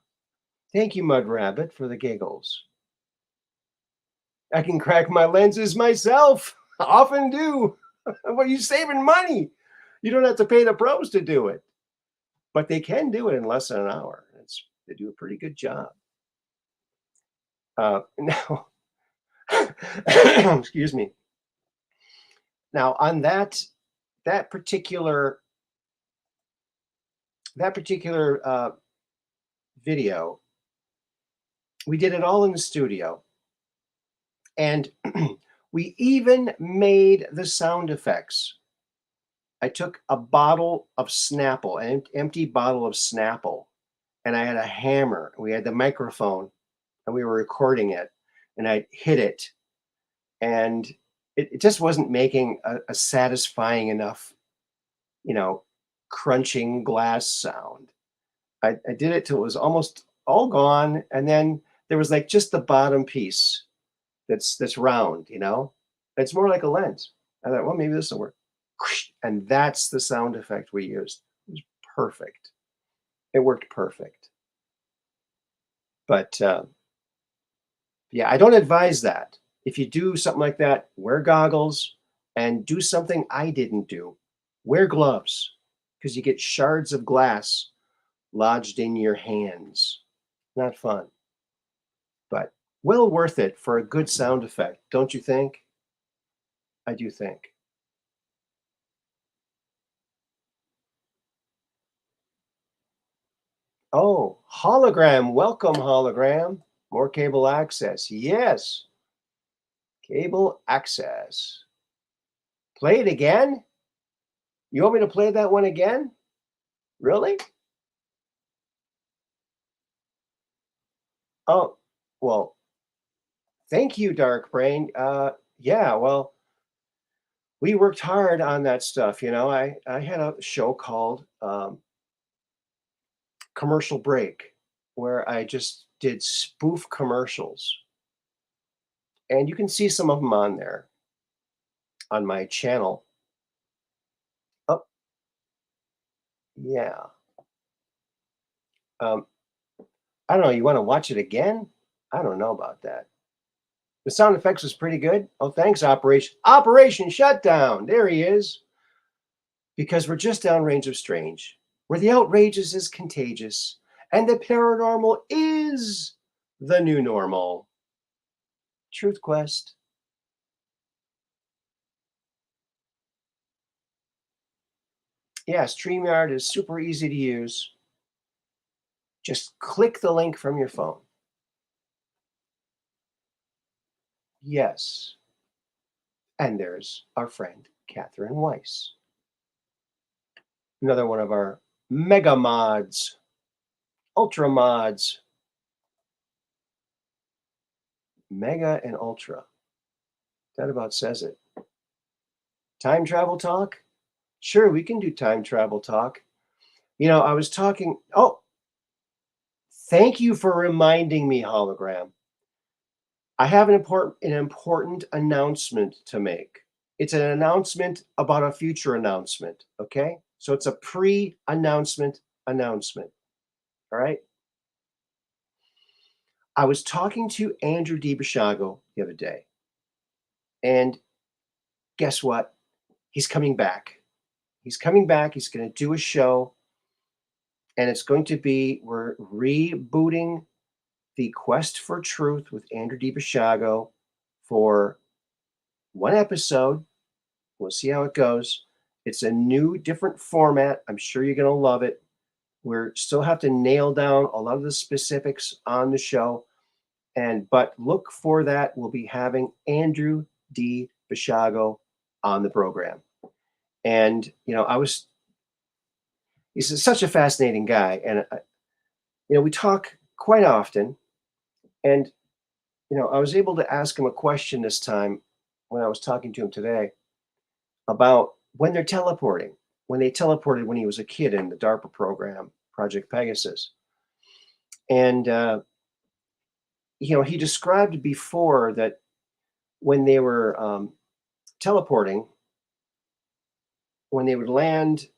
Thank you, Mud Rabbit, for the giggles. I can crack my lenses myself. I often do. Well, you're saving money. You don't have to pay the pros to do it. But they can do it in less than an hour. They do a pretty good job. Now, excuse me. Now, on that particular video, we did it all in the studio, and we even made the sound effects. I took a bottle of Snapple, an empty bottle of Snapple, and I had a hammer. We had the microphone, and we were recording it, and I hit it, and it just wasn't making a satisfying enough, crunching glass sound. I did it till it was almost all gone, and then there was like just the bottom piece that's round, It's more like a lens. I thought, well, maybe this will work. And that's the sound effect we used. It was perfect. It worked perfect. But yeah, I don't advise that. If you do something like that, wear goggles and do something I didn't do. Wear gloves, because you get shards of glass lodged in your hands. Not fun, but well worth it for a good sound effect, don't you think? I do think. Oh, hologram. Welcome, hologram. More cable access. Yes. Cable access. Play it again? You want me to play that one again? Really? Oh, well, thank you, Dark Brain. Yeah, well, we worked hard on that stuff. I had a show called Commercial Break, where I just did spoof commercials. And you can see some of them on there on my channel. Oh, yeah. I don't know. You want to watch it again? I don't know about that. The sound effects was pretty good. Oh, thanks, Operation Shutdown. There he is. Because we're just downrange of strange, where the outrageous is contagious, and the paranormal is the new normal. Truth Quest. Yeah, StreamYard is super easy to use. Just click the link from your phone. Yes. And there's our friend, Catherine Weiss. Another one of our mega mods, ultra mods. Mega and ultra. That about says it. Time travel talk? Sure, we can do time travel talk. You know, I was talking. Oh, thank you for reminding me, hologram. I have an important announcement to make. It's an announcement about a future announcement. Okay, so it's a pre-announcement announcement. All right. I was talking to Andrew D Basiago the other day, and guess what? He's coming back. He's coming back. He's going to do a show, and it's going to be, we're rebooting the Quest for Truth with Andrew D Basiago for one episode. We'll see how it goes. It's a new, different format. I'm sure you're going to love it. We're still have to nail down a lot of the specifics on the show, but look for that. We'll be having Andrew D Basiago on the program, and you know, he's such a fascinating guy, and you know, we talk quite often, and you know, I was able to ask him a question this time when I was talking to him today about when they're teleporting, when they teleported when he was a kid in the DARPA program, Project Pegasus. And, you know, he described before that when they were teleporting, when they would land,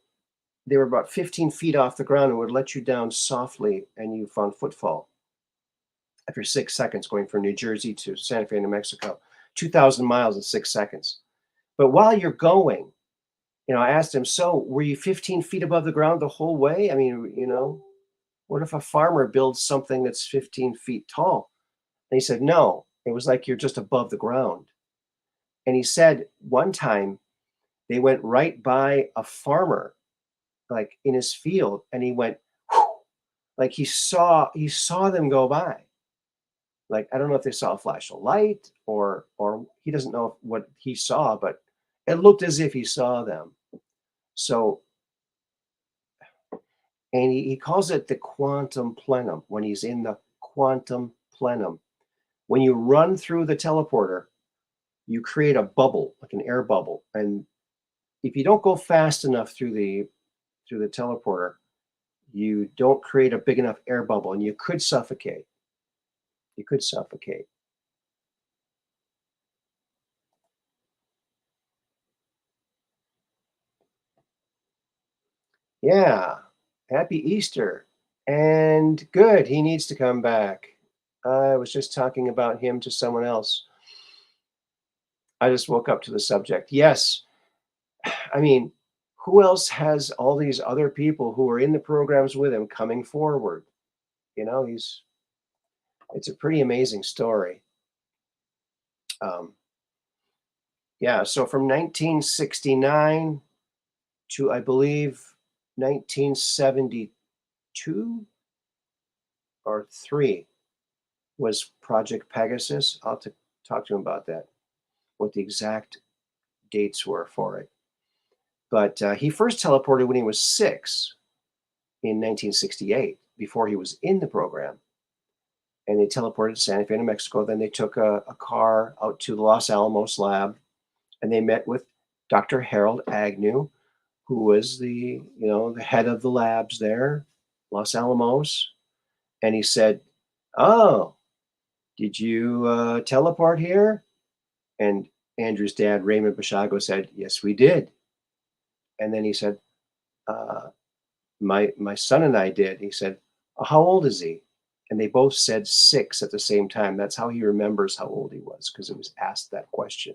they were about 15 feet off the ground and would let you down softly, and you found footfall after 6 seconds going from New Jersey to Santa Fe, New Mexico, 2,000 miles in 6 seconds. But while you're going, you know, I asked him, so were you 15 feet above the ground the whole way? I mean, you know, what if a farmer builds something that's 15 feet tall? And he said, no, it was like you're just above the ground. And he said one time they went right by a farmer, like in his field, and he went, whew, like he saw them go by. Like, I don't know if they saw a flash of light or he doesn't know what he saw, but it looked as if he saw them. So, and he calls it the quantum plenum, when he's in the quantum plenum. When you run through the teleporter, you create a bubble, like an air bubble. And if you don't go fast enough through the teleporter, you don't create a big enough air bubble, and you could suffocate. You could suffocate. Yeah. Happy Easter. And good. He needs to come back. I was just talking about him to someone else. I just woke up to the subject. Yes. I mean, who else has all these other people who are in the programs with him coming forward? You know, it's a pretty amazing story. Yeah, so from 1969 to, I believe, 1972 or 3 was Project Pegasus. I'll have to talk to him about that, what the exact dates were for it. But he first teleported when he was 6 in 1968, before he was in the program. And they teleported to Santa Fe, New Mexico. Then they took a car out to the Los Alamos lab, and they met with Dr. Harold Agnew, who was the head of the labs there, Los Alamos. And he said, "Oh, did you teleport here?" And Andrew's dad, Raymond Basiago, said, "Yes, we did." And then he said, my son and I did. He said, "How old is he?" And they both said 6 at the same time. That's how he remembers how old he was, because it was asked that question.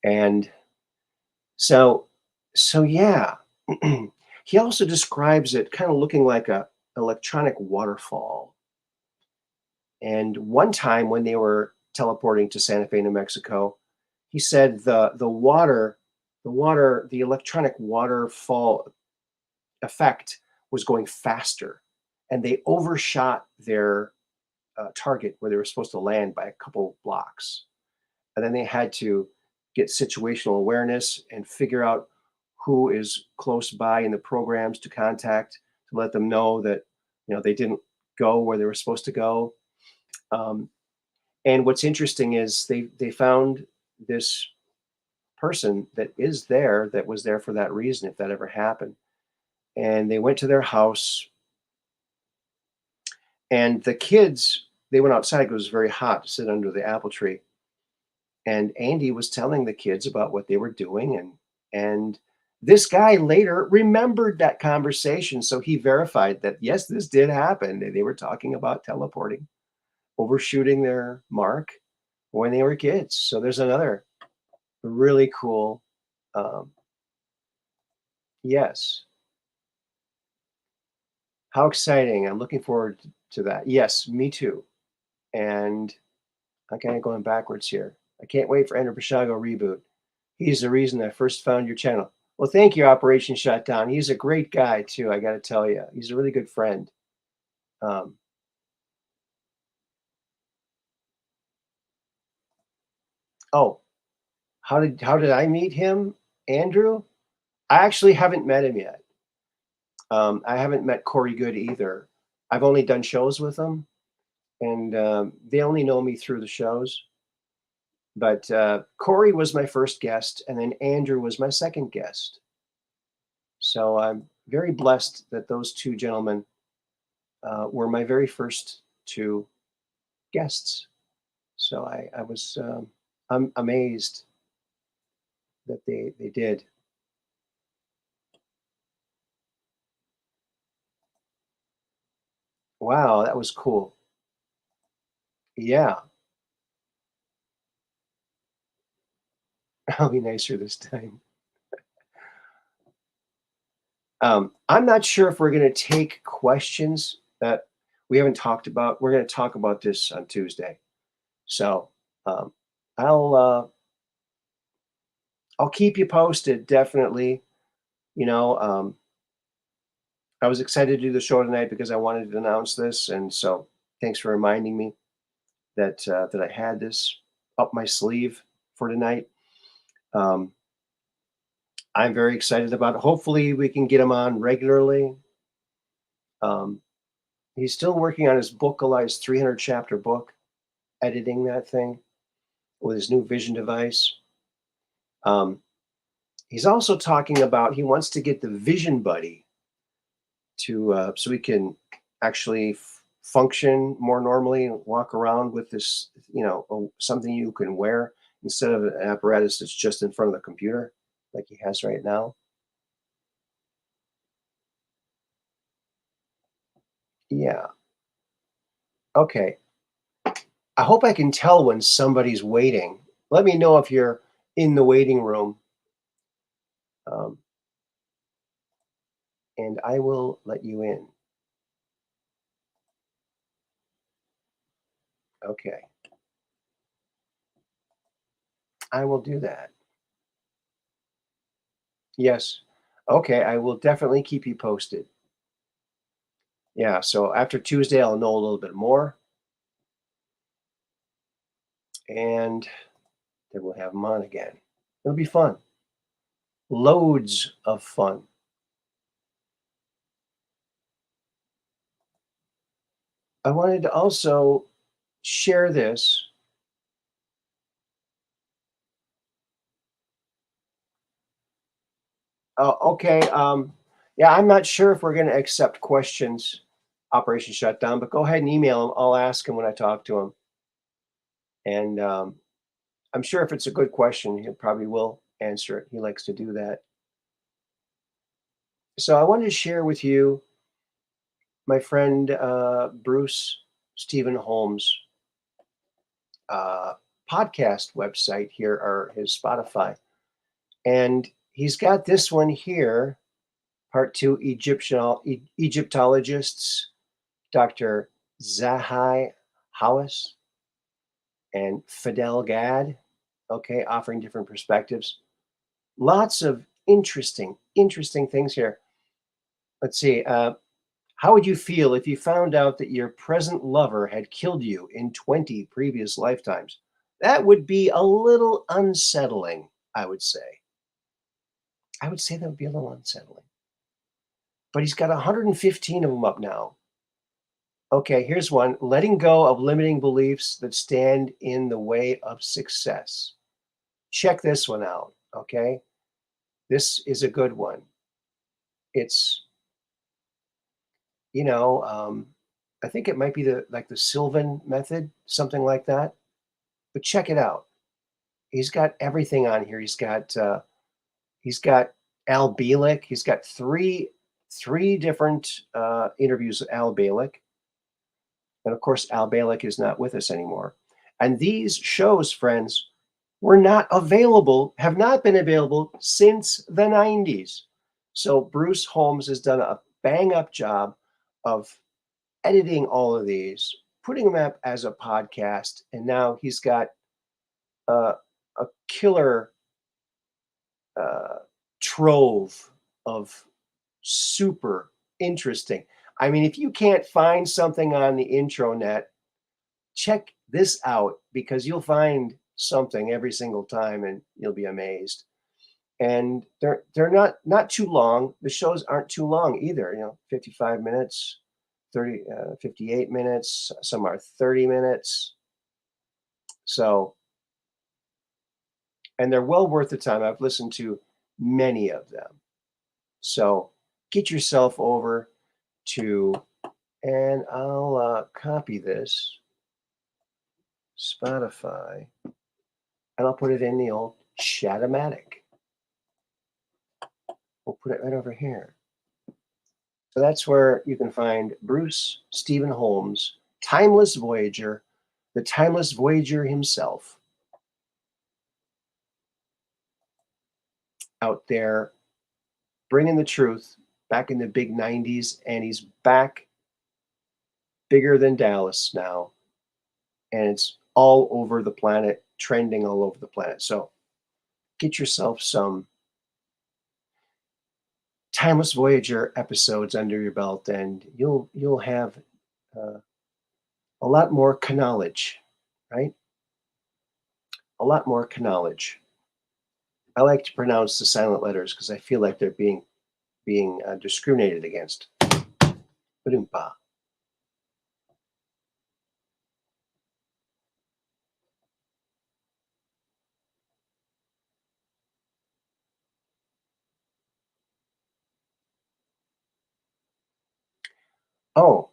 And so yeah. He also describes it kind of looking like a electronic waterfall. And one time when they were teleporting to Santa Fe, New Mexico, he said the water the electronic waterfall effect was going faster, and they overshot their target where they were supposed to land by a couple blocks. And then they had to get situational awareness and figure out who is close by in the programs to contact to let them know that they didn't go where they were supposed to go. And what's interesting is they found this person that was there for that reason, if that ever happened. And they went to their house, and the kids, they went outside because it was very hot to sit under the apple tree. And Andy was telling the kids about what they were doing, and this guy later remembered that conversation, so he verified that yes, this did happen. They were talking about teleporting, overshooting their mark when they were kids. So there's another really cool, yes. How exciting. I'm looking forward to that. Yes, me too. And I'm kind of going backwards here. I can't wait for Ender Basiago reboot. He's the reason I first found your channel. Well, thank you, Operation Shutdown. He's a great guy, too, I got to tell you. He's a really good friend. Oh, how did I meet him, Andrew? I actually haven't met him yet. I haven't met Corey Good either. I've only done shows with him, and they only know me through the shows. But Corey was my first guest, and then Andrew was my second guest. So I'm very blessed that those two gentlemen were my very first two guests. So I'm amazed that they did. Wow, that was cool. Yeah, I'll be nicer this time. I'm not sure if we're going to take questions that we haven't talked about. We're going to talk about this on Tuesday. So um, I'll keep you posted, definitely. I was excited to do the show tonight because I wanted to announce this, and so thanks for reminding me that that I had this up my sleeve for tonight. I'm very excited about it. Hopefully, we can get him on regularly. He's still working on his his 300 chapter book, editing that thing with his new vision device. He's also talking about he wants to get the Vision Buddy to so he can actually function more normally and walk around with this, something you can wear instead of an apparatus that's just in front of the computer like he has right now. Yeah. Okay. I hope I can tell when somebody's waiting. Let me know if you're in the waiting room. Um, and I will let you in. Okay. I will do that. Yes. Okay. I will definitely keep you posted. Yeah. So after Tuesday, I'll know a little bit more. And then we'll have them on again. It'll be fun. Loads of fun. I wanted to also share this. Okay. Yeah, I'm not sure if we're going to accept questions, Operation Shutdown, but go ahead and email him. I'll ask him when I talk to him. And I'm sure if it's a good question, he probably will answer it. He likes to do that. So I wanted to share with you my friend Bruce Stephen Holmes' podcast website here, or his Spotify. And he's got this one here, part 2, Egyptologists, Dr. Zahi Hawass and Fidel Gad, okay, offering different perspectives. Lots of interesting things here. Let's see. How would you feel if you found out that your present lover had killed you in 20 previous lifetimes? That would be a little unsettling, I would say. I would say that would be a little unsettling. But he's got 115 of them up now. Okay, here's one. Letting go of limiting beliefs that stand in the way of success. Check this one out, okay? This is a good one. It's, I think it might be the Sylvan method, something like that. But check it out. He's got everything on here. He's got Al Bielek. He's got three different interviews with Al Bielek. And of course, Al Bielek is not with us anymore. And these shows, friends, were not available, have not been available since the 90s. So Bruce Holmes has done a bang-up job of editing all of these, putting them up as a podcast, and now he's got a killer trove of super interesting. I mean, if you can't find something on the intranet, check this out, because you'll find something every single time and you'll be amazed. And they're not too long. The shows aren't too long either, 55 minutes, 58 minutes, some are 30 minutes. So, and they're well worth the time. I've listened to many of them. So get yourself over to, and I'll copy this, Spotify, and I'll put it in the old Chat-O-Matic. We'll put it right over here. So that's where you can find Bruce Stephen Holmes, Timeless Voyager, the Timeless Voyager himself, out there bringing the truth back in the big 90s, and he's back bigger than Dallas now, and it's all over the planet, trending all over the planet. So get yourself some Timeless Voyager episodes under your belt, and you'll have a lot more knowledge, right? A lot more knowledge. I like to pronounce the silent letters because I feel like they're being discriminated against. Ba-doom-ba. Oh,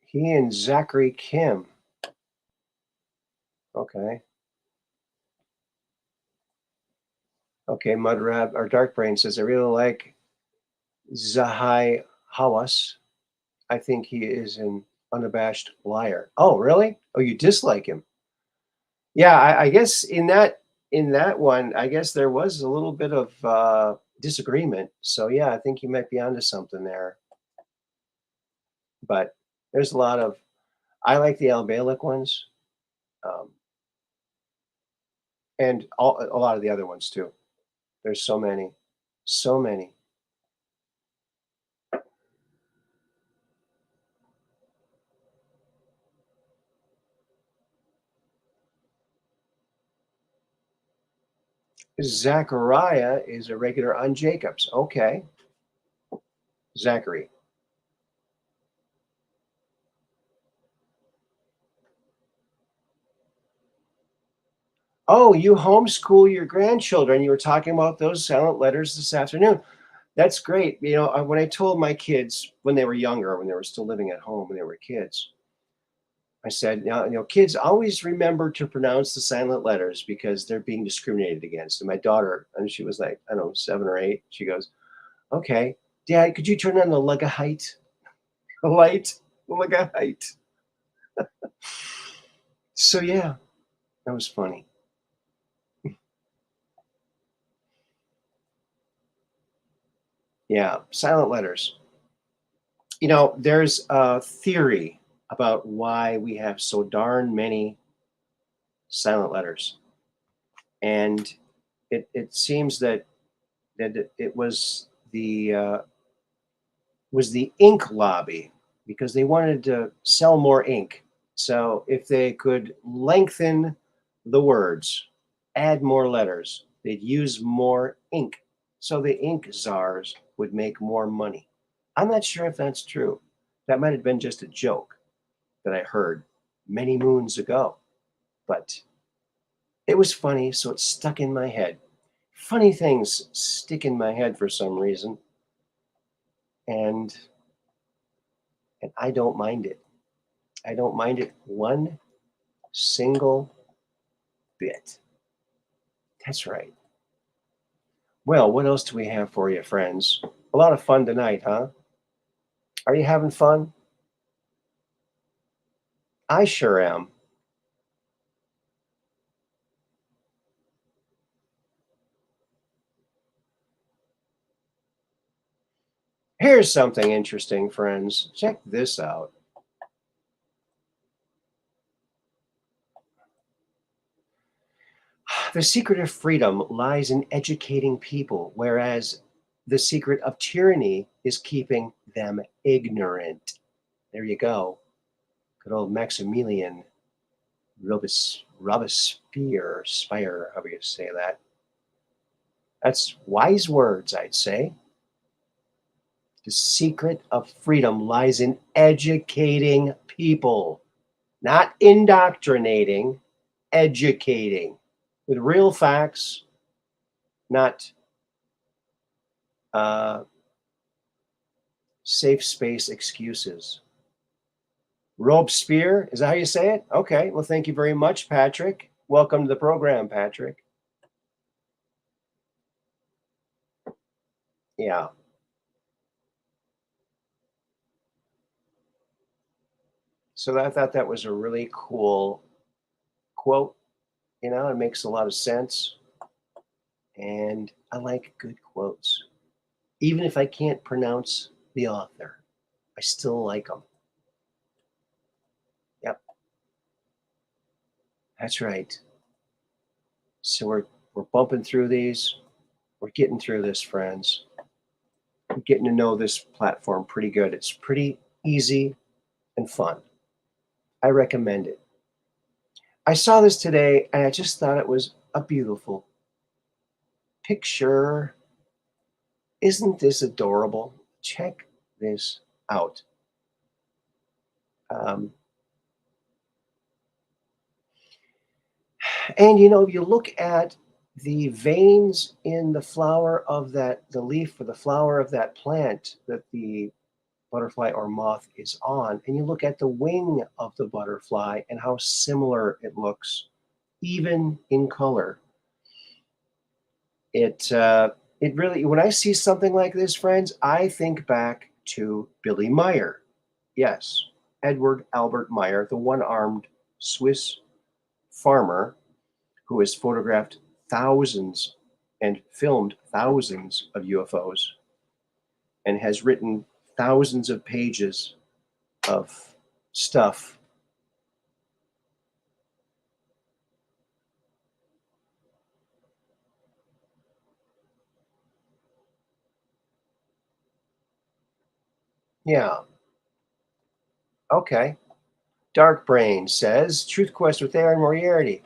he and Zachary Kim. Okay. Okay, Mudrab, or Dark Brain says, I really like Zahai Hawass. I think he is an unabashed liar. Oh, really? Oh, you dislike him? Yeah, I guess in that one, I guess there was a little bit of disagreement. So yeah, I think you might be onto something there. But there's a lot of, I like the Al Bielek ones, and a lot of the other ones too. There's so many, so many. Zachariah is a regular on Jacobs. Okay. Zachary. Oh, you homeschool your grandchildren. You were talking about those silent letters this afternoon. That's great. When I told my kids when they were younger, when they were still living at home, when they were kids, I said, kids, always remember to pronounce the silent letters because they're being discriminated against. And my daughter, and she was like, I don't know, 7 or 8. She goes, okay, Dad, could you turn on the Legahite light? Legahite. So yeah, that was funny. Yeah, silent letters. There's a theory about why we have so darn many silent letters. And it seems that it was the ink lobby, because they wanted to sell more ink. So if they could lengthen the words, add more letters, they'd use more ink. So the ink czars would make more money. I'm not sure if that's true. That might have been just a joke that I heard many moons ago. But it was funny, so it stuck in my head. Funny things stick in my head for some reason. And I don't mind it. I don't mind it one single bit. That's right. Well, what else do we have for you, friends? A lot of fun tonight, huh? Are you having fun? I sure am. Here's something interesting, friends. Check this out. The secret of freedom lies in educating people, whereas the secret of tyranny is keeping them ignorant. There you go. Good old Maximilian Robespierre, Spire, however you say that. That's wise words, I'd say. The secret of freedom lies in educating people, not indoctrinating, educating with real facts, not safe space excuses. Robespierre, is that how you say it? Okay, well, thank you very much, Patrick. Welcome to the program, Patrick. Yeah. So I thought that was a really cool quote. You know, it makes a lot of sense. And I like good quotes. Even if I can't pronounce the author, I still like them. Yep. That's right. So we're bumping through these. We're getting through this, friends. We're getting to know this platform pretty good. It's pretty easy and fun. I recommend it. I saw this today and I just thought it was a beautiful picture. Isn't this adorable? Check this out. And you know, if you look at the veins in the flower of the leaf or the flower of that plant that the butterfly or moth is on, and you look at the wing of the butterfly and how similar it looks, even in color. It really, when I see something like this, friends, I think back to Billy Meyer. Yes, Edward Albert Meyer, the one-armed Swiss farmer who has photographed thousands and filmed thousands of UFOs and has written thousands of pages of stuff. Yeah. Okay. Dark Brain says, Truth Quest with Aaron Moriarity.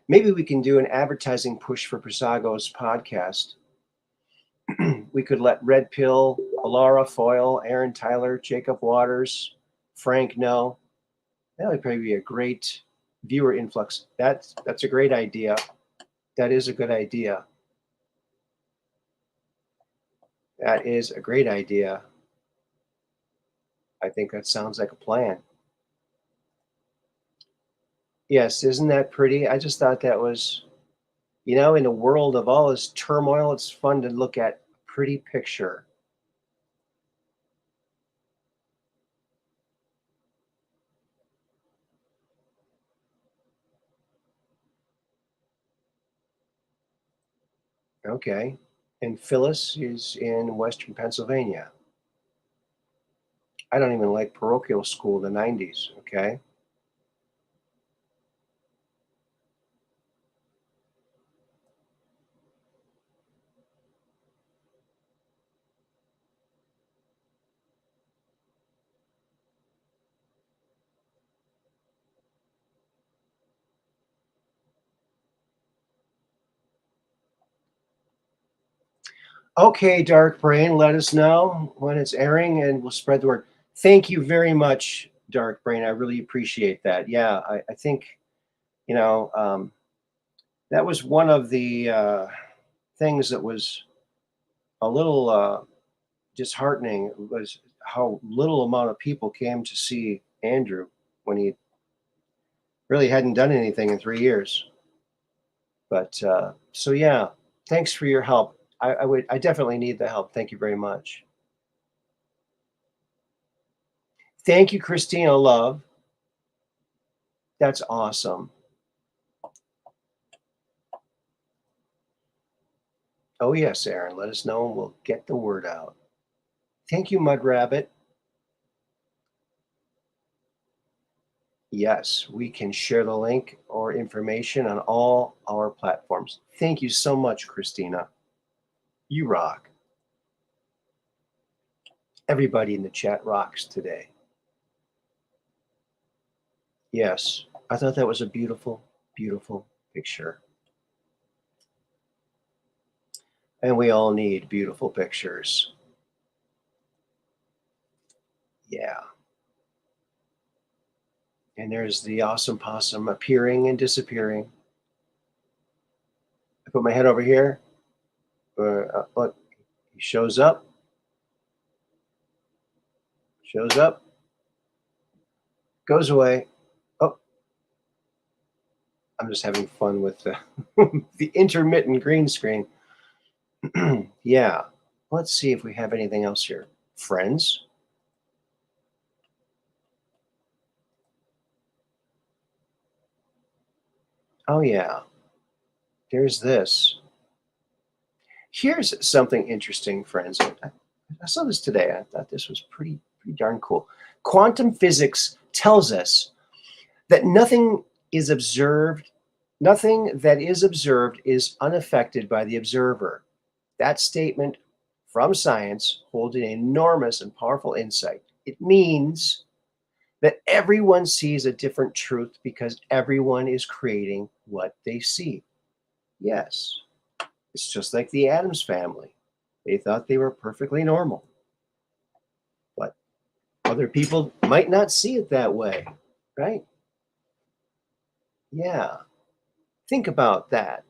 Maybe we can do an advertising push for Basiago's podcast. We could let Red Pill, Alara Foyle, Aaron Tyler, Jacob Waters, Frank know. That would probably be a great viewer influx. That's a great idea. That is a good idea. That is a great idea. I think that sounds like a plan. Yes, isn't that pretty? I just thought that was, you know, in a world of all this turmoil, it's fun to look at a pretty picture. Okay. And Phyllis is in Western Pennsylvania. I don't even like parochial school in the 90s. Okay. Okay, Dark Brain, let us know when it's airing and we'll spread the word. Thank you very much, Dark Brain. I really appreciate that. Yeah, I think, you know, that was one of the things that was a little disheartening was how little amount of people came to see Andrew when he really hadn't done anything in 3 years. But so yeah, thanks for your help. I definitely need the help. Thank you very much. Thank you, Christina Love. That's awesome. Oh yes, Aaron. Let us know and we'll get the word out. Thank you, Mud Rabbit. Yes, we can share the link or information on all our platforms. Thank you so much, Christina. You rock. Everybody in the chat rocks today. Yes, I thought that was a beautiful, beautiful picture. And we all need beautiful pictures. Yeah. And there's the awesome possum appearing and disappearing. I put my head over here. Look, he shows up. Shows up. Goes away. Oh, I'm just having fun with the, the intermittent green screen. Yeah. Let's see if we have anything else here. Friends. Oh, yeah. There's this. Here's something interesting, friends. I saw this today. I thought this was pretty darn cool. Quantum physics tells us that nothing that is observed is unaffected by the observer. That statement from science holds an enormous and powerful insight. It means that everyone sees a different truth because everyone is creating what they see. Yes, it's just like the Addams family. They thought they were perfectly normal. But other people might not see it that way, right? Yeah. Think about that.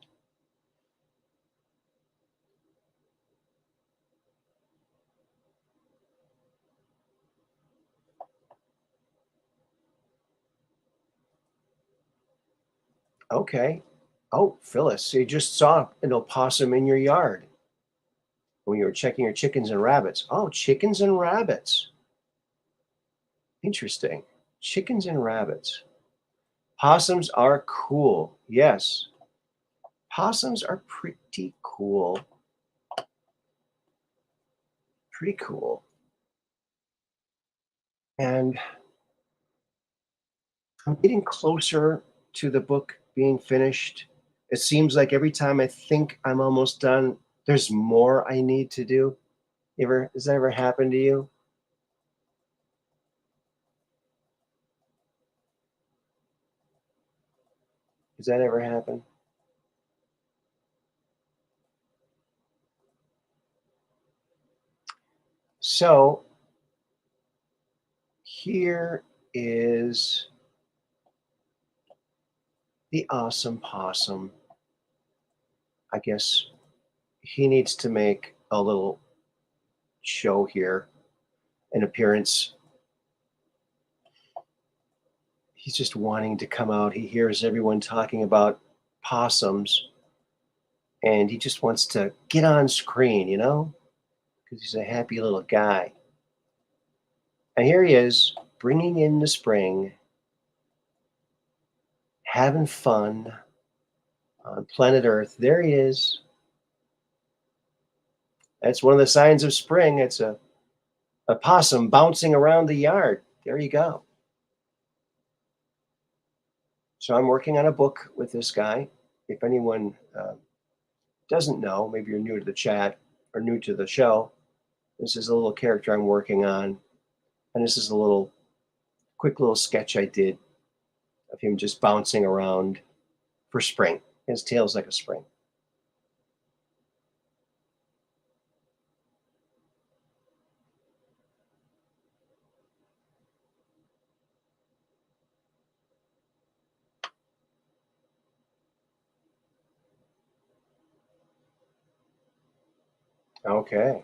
Okay. Oh, Phyllis, you just saw an opossum in your yard when you were checking your chickens and rabbits. Oh, chickens and rabbits. Interesting. Chickens and rabbits. Possums are cool. Yes. Possums are pretty cool. Pretty cool. And I'm getting closer to the book being finished. It seems like every time I think I'm almost done, there's more I need to do. Does that ever happen to you? Does that ever happen? So here is the awesome possum. I guess he needs to make a little show here, an appearance. He's just wanting to come out. He hears everyone talking about possums and he just wants to get on screen, because he's a happy little guy. And here he is, bringing in the spring, having fun on planet Earth. There he is. That's one of the signs of spring. It's a possum bouncing around the yard. There you go. So I'm working on a book with this guy. If anyone doesn't know, maybe you're new to the chat or new to the show, this is a little character I'm working on. And this is a quick little sketch I did of him just bouncing around for spring. His tail's like a spring. Okay.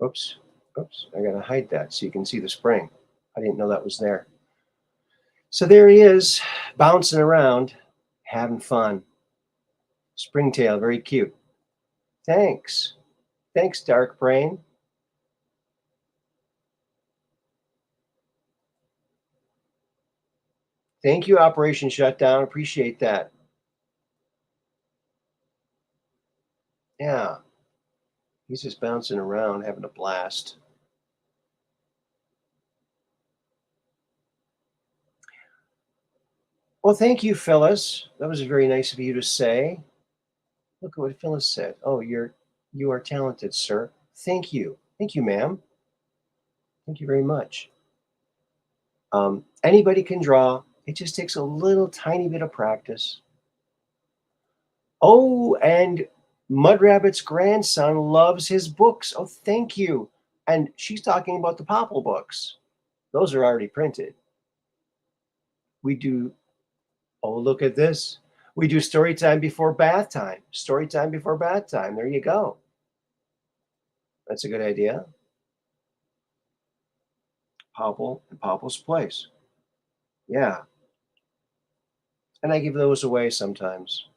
Oops. Oops. I gotta hide that so you can see the spring. I didn't know that was there. So there he is, bouncing around, having fun. Springtail, very cute. Thanks. Thanks, Dark Brain. Thank you, Operation Shutdown. Appreciate that. Yeah. He's just bouncing around, having a blast. Well, thank you, Phyllis. That was very nice of you to say. Look at what Phyllis said. Oh, you are talented, sir. Thank you. Thank you, ma'am. Thank you very much. Anybody can draw. It just takes a little tiny bit of practice. Oh, and Mud Rabbit's grandson loves his books. Oh, thank you. And she's talking about the Popple books. Those are already printed. We do, oh, look at this. We do story time before bath time. Story time before bath time. There you go. That's a good idea. Popple and Popple's Place. Yeah. And I give those away sometimes.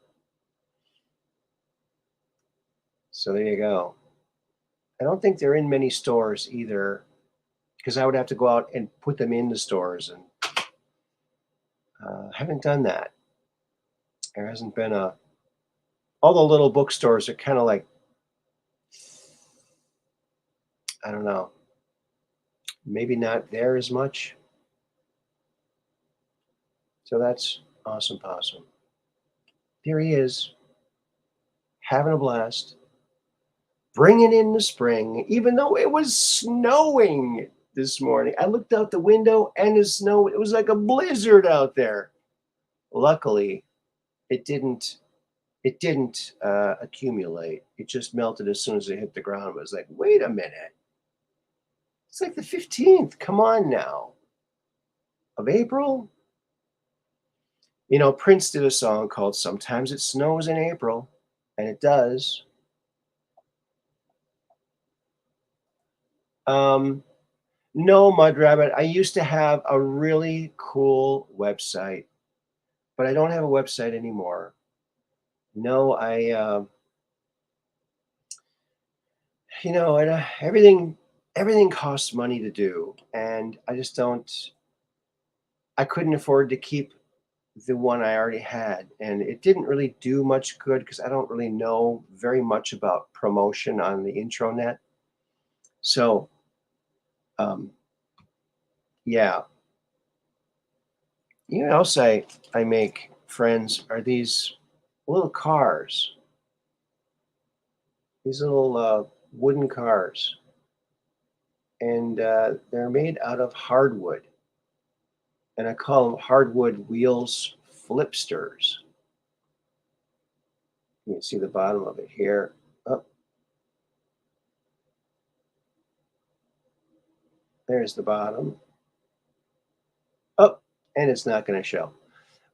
So there you go. I don't think they're in many stores either, because I would have to go out and put them in the stores, and haven't done that. There hasn't been a. All the little bookstores are kind of like, I don't know, maybe not there as much. So that's awesome possum. Here he is, having a blast, bringing in the spring, even though it was snowing this morning. I looked out the window and the snow, it was like a blizzard out there. Luckily, it didn't accumulate. It just melted as soon as it hit the ground. It was like, wait a minute. It's like the 15th. Come on now. Of April? You know, Prince did a song called Sometimes It Snows in April, and it does. No, Mud Rabbit. I used to have a really cool website, but I don't have a website anymore. No, everything costs money to do, and I just don't. I couldn't afford to keep the one I already had, and it didn't really do much good because I don't really know very much about promotion on the intranet. So, yeah. You know what else I make, friends, are these little cars. These little wooden cars, and they're made out of hardwood, and I call them hardwood wheels flipsters. You can see the bottom of it here. Oh, there's the bottom. Oh, and it's not going to show.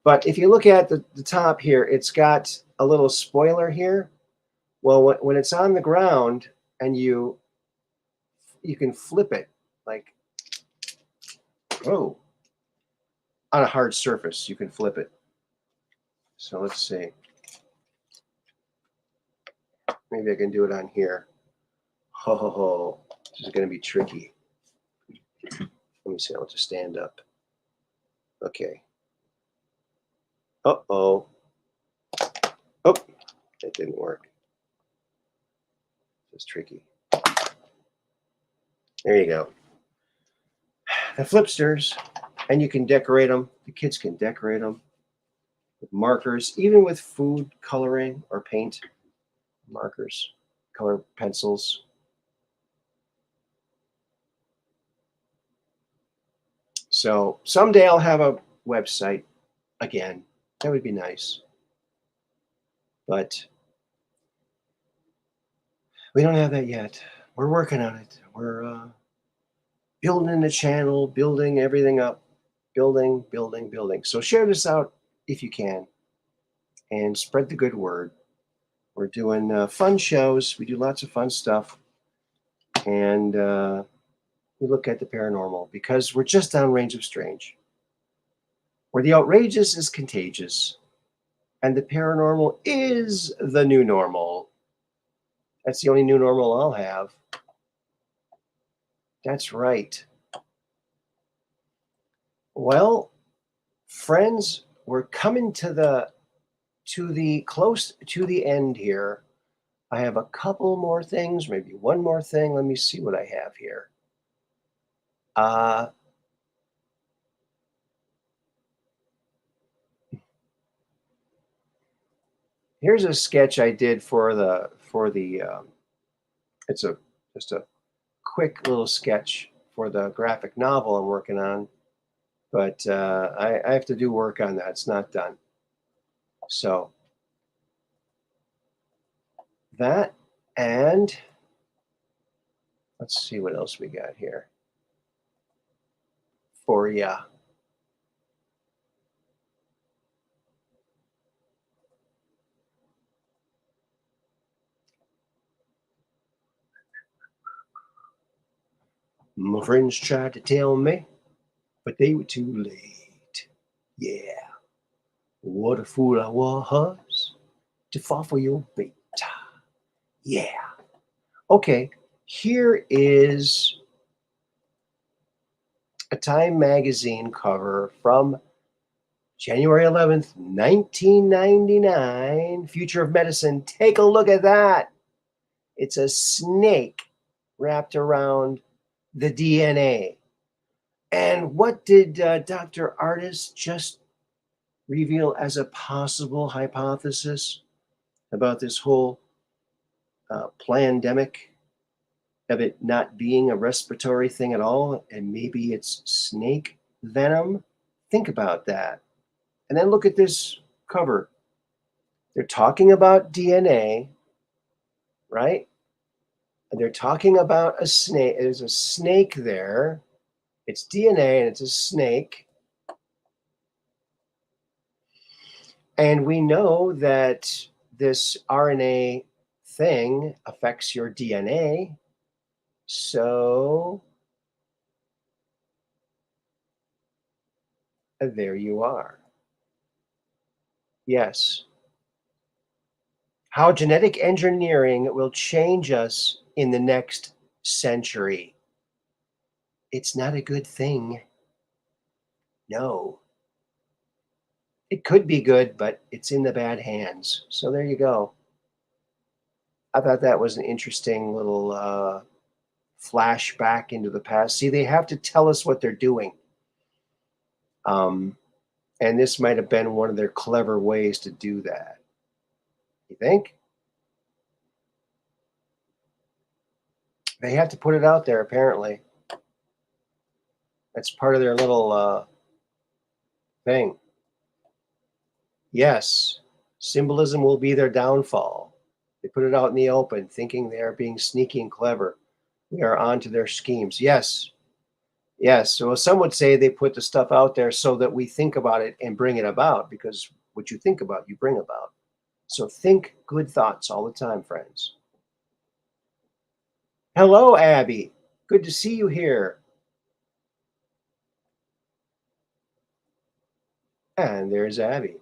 But if you look at the top here, it's got a little spoiler here. Well, when it's on the ground and you can flip it like, oh, on a hard surface, you can flip it. So let's see. Maybe I can do it on here. Ho, ho, ho. This is going to be tricky. Let me see. I'll just stand up. Okay. Uh-oh. Oh, that didn't work. It's tricky. There you go. The flipsters, and you can decorate them. The kids can decorate them with markers, even with food coloring or paint markers, color pencils. So someday I'll have a website again. That would be nice. But we don't have that yet. We're working on it. We're building the channel, building everything up, building. So share this out if you can. and spread the good word. We're doing fun shows. We do lots of fun stuff. And we look at the paranormal because we're just downrange of strange, where the outrageous is contagious and the paranormal is the new normal. That's the only new normal I'll have. That's right. Well, friends, we're coming to the close to the end here. I have a couple more things, maybe one more thing. Let me see what I have here. Here's a sketch I did for the it's just a quick little sketch for the graphic novel I'm working on, but I have to do work on that. It's not done. So that, and let's see what else we got here for ya. My friends tried to tell me, but they were too late. Yeah. What a fool I was to fall for your bait. Yeah. Okay, here is a Time magazine cover from January 11th, 1999. Future of Medicine. Take a look at that. It's a snake wrapped around the DNA. And what did Dr. Artis just reveal as a possible hypothesis about this whole pandemic, of it not being a respiratory thing at all, and maybe it's snake venom? Think about that. And then look at this cover. They're talking about DNA, right? And they're talking about a snake. There's a snake there. It's DNA and it's a snake. And we know that this RNA thing affects your DNA. So there you are. Yes. How genetic engineering will change us in the next century. It's not a good thing. No. It could be good, but it's in the bad hands. So there you go. I thought that was an interesting little flashback into the past. See, they have to tell us what they're doing. And this might have been one of their clever ways to do that. You think? They have to put it out there, apparently. That's part of their little thing. Yes, symbolism will be their downfall. They put it out in the open, thinking they are being sneaky and clever. We are onto their schemes. Yes. Yes. So some would say they put the stuff out there so that we think about it and bring it about, because what you think about, you bring about. So think good thoughts all the time, friends. Hello, Abby. Good to see you here. And there's Abby.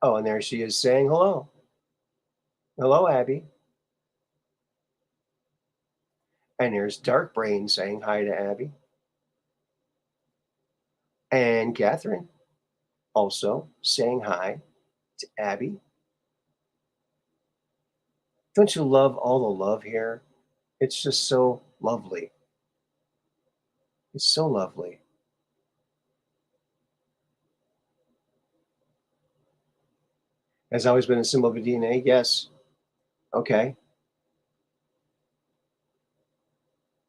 Oh, and there she is saying hello. Hello, Abby. And here's Dark Brain saying hi to Abby. And Catherine also saying hi to Abby. Don't you love all the love here? It's just so lovely. It's so lovely. Has always been a symbol of a DNA? Yes. Okay.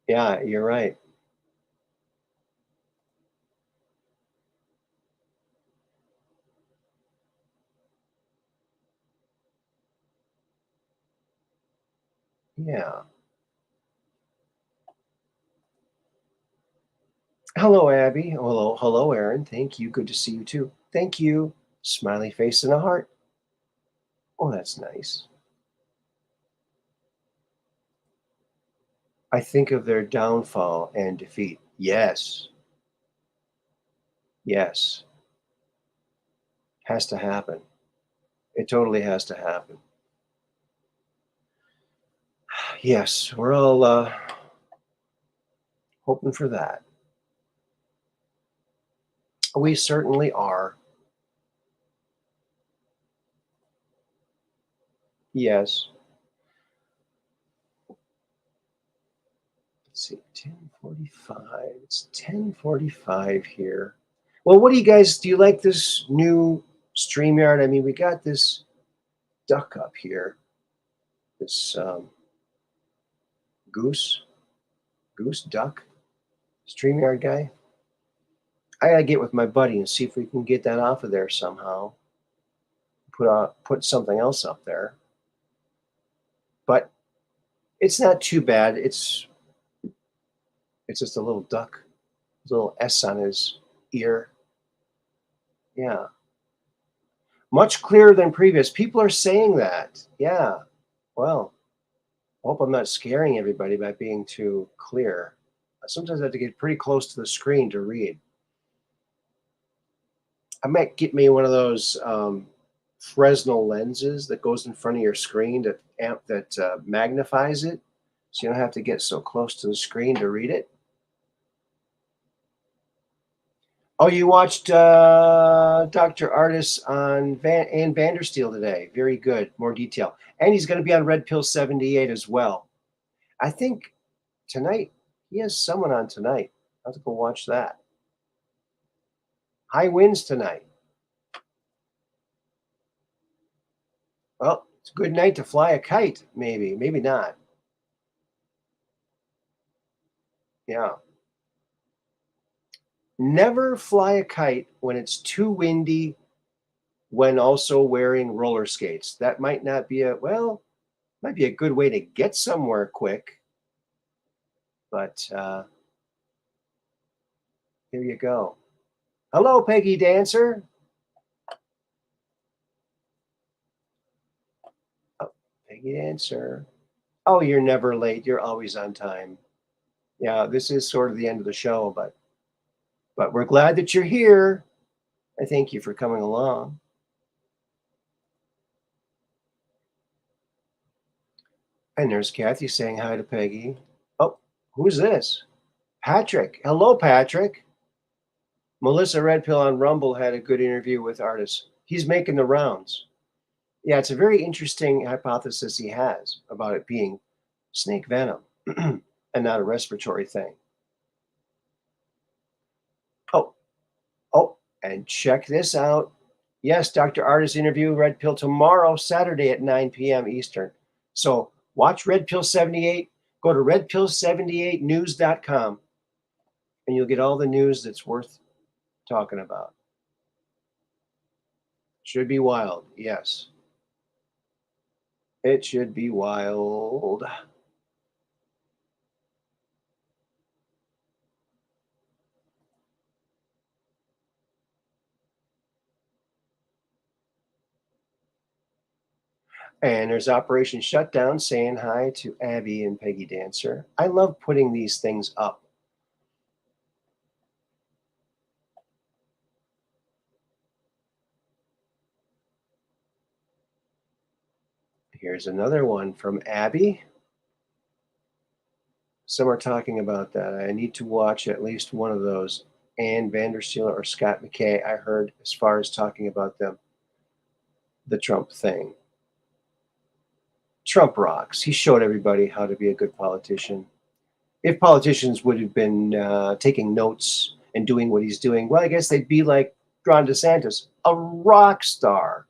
Yeah, you're right. Yeah. Hello, Abby. Hello, Aaron. Thank you. Good to see you too. Thank you. Smiley face and a heart. Oh, that's nice. I think of their downfall and defeat. Yes. Yes. Has to happen. It totally has to happen. Yes, we're all hoping for that. We certainly are. Yes. Let's see, 10:45. It's 10:45 here. Well, what do you like this new StreamYard? I mean, we got this duck up here. This goose duck StreamYard guy. I gotta get with my buddy and see if we can get that off of there somehow. Put something else up there. But it's not too bad. It's just a little duck. There's a little S on his ear. Yeah. Much clearer than previous. People are saying that. Yeah. Well, I hope I'm not scaring everybody by being too clear. Sometimes I have to get pretty close to the screen to read. I might get me one of those Fresnel lenses that goes in front of your screen that magnifies it, so you don't have to get so close to the screen to read it. Oh, you watched Dr. Artis on Ann Vandersteel today. Very good. More detail. And he's going to be on Red Pill 78 as well. I think tonight, he has someone on tonight. I'll have to go watch that. High winds tonight. Well, it's a good night to fly a kite, maybe. Maybe not. Yeah. Never fly a kite when it's too windy when also wearing roller skates. That might not be might be a good way to get somewhere quick. But here you go. Hello, Peggy Dancer. Oh, Peggy Dancer. Oh, you're never late. You're always on time. Yeah, this is sort of the end of the show, but we're glad that you're here. I thank you for coming along. And there's Kathy saying hi to Peggy. Oh, who's this? Patrick. Hello, Patrick. Melissa Redpill on Rumble had a good interview with Artis. He's making the rounds. Yeah, it's a very interesting hypothesis he has about it being snake venom and not a respiratory thing. Oh, and check this out. Yes, Dr. Artis interview Red Pill tomorrow, Saturday at 9 p.m. Eastern. So watch Red Pill 78. Go to redpill78news.com and you'll get all the news that's worth talking about. Should be wild, yes. It should be wild. And there's Operation Shutdown saying hi to Abby and Peggy Dancer. I love putting these things up. Here's another one from Abby. Some are talking about that. I need to watch at least one of those. Ann Vandersteel or Scott McKay, I heard, as far as talking about them, the Trump thing. Trump rocks. He showed everybody how to be a good politician. If politicians would have been taking notes and doing what he's doing, well, I guess they'd be like Ron DeSantis, a rock star.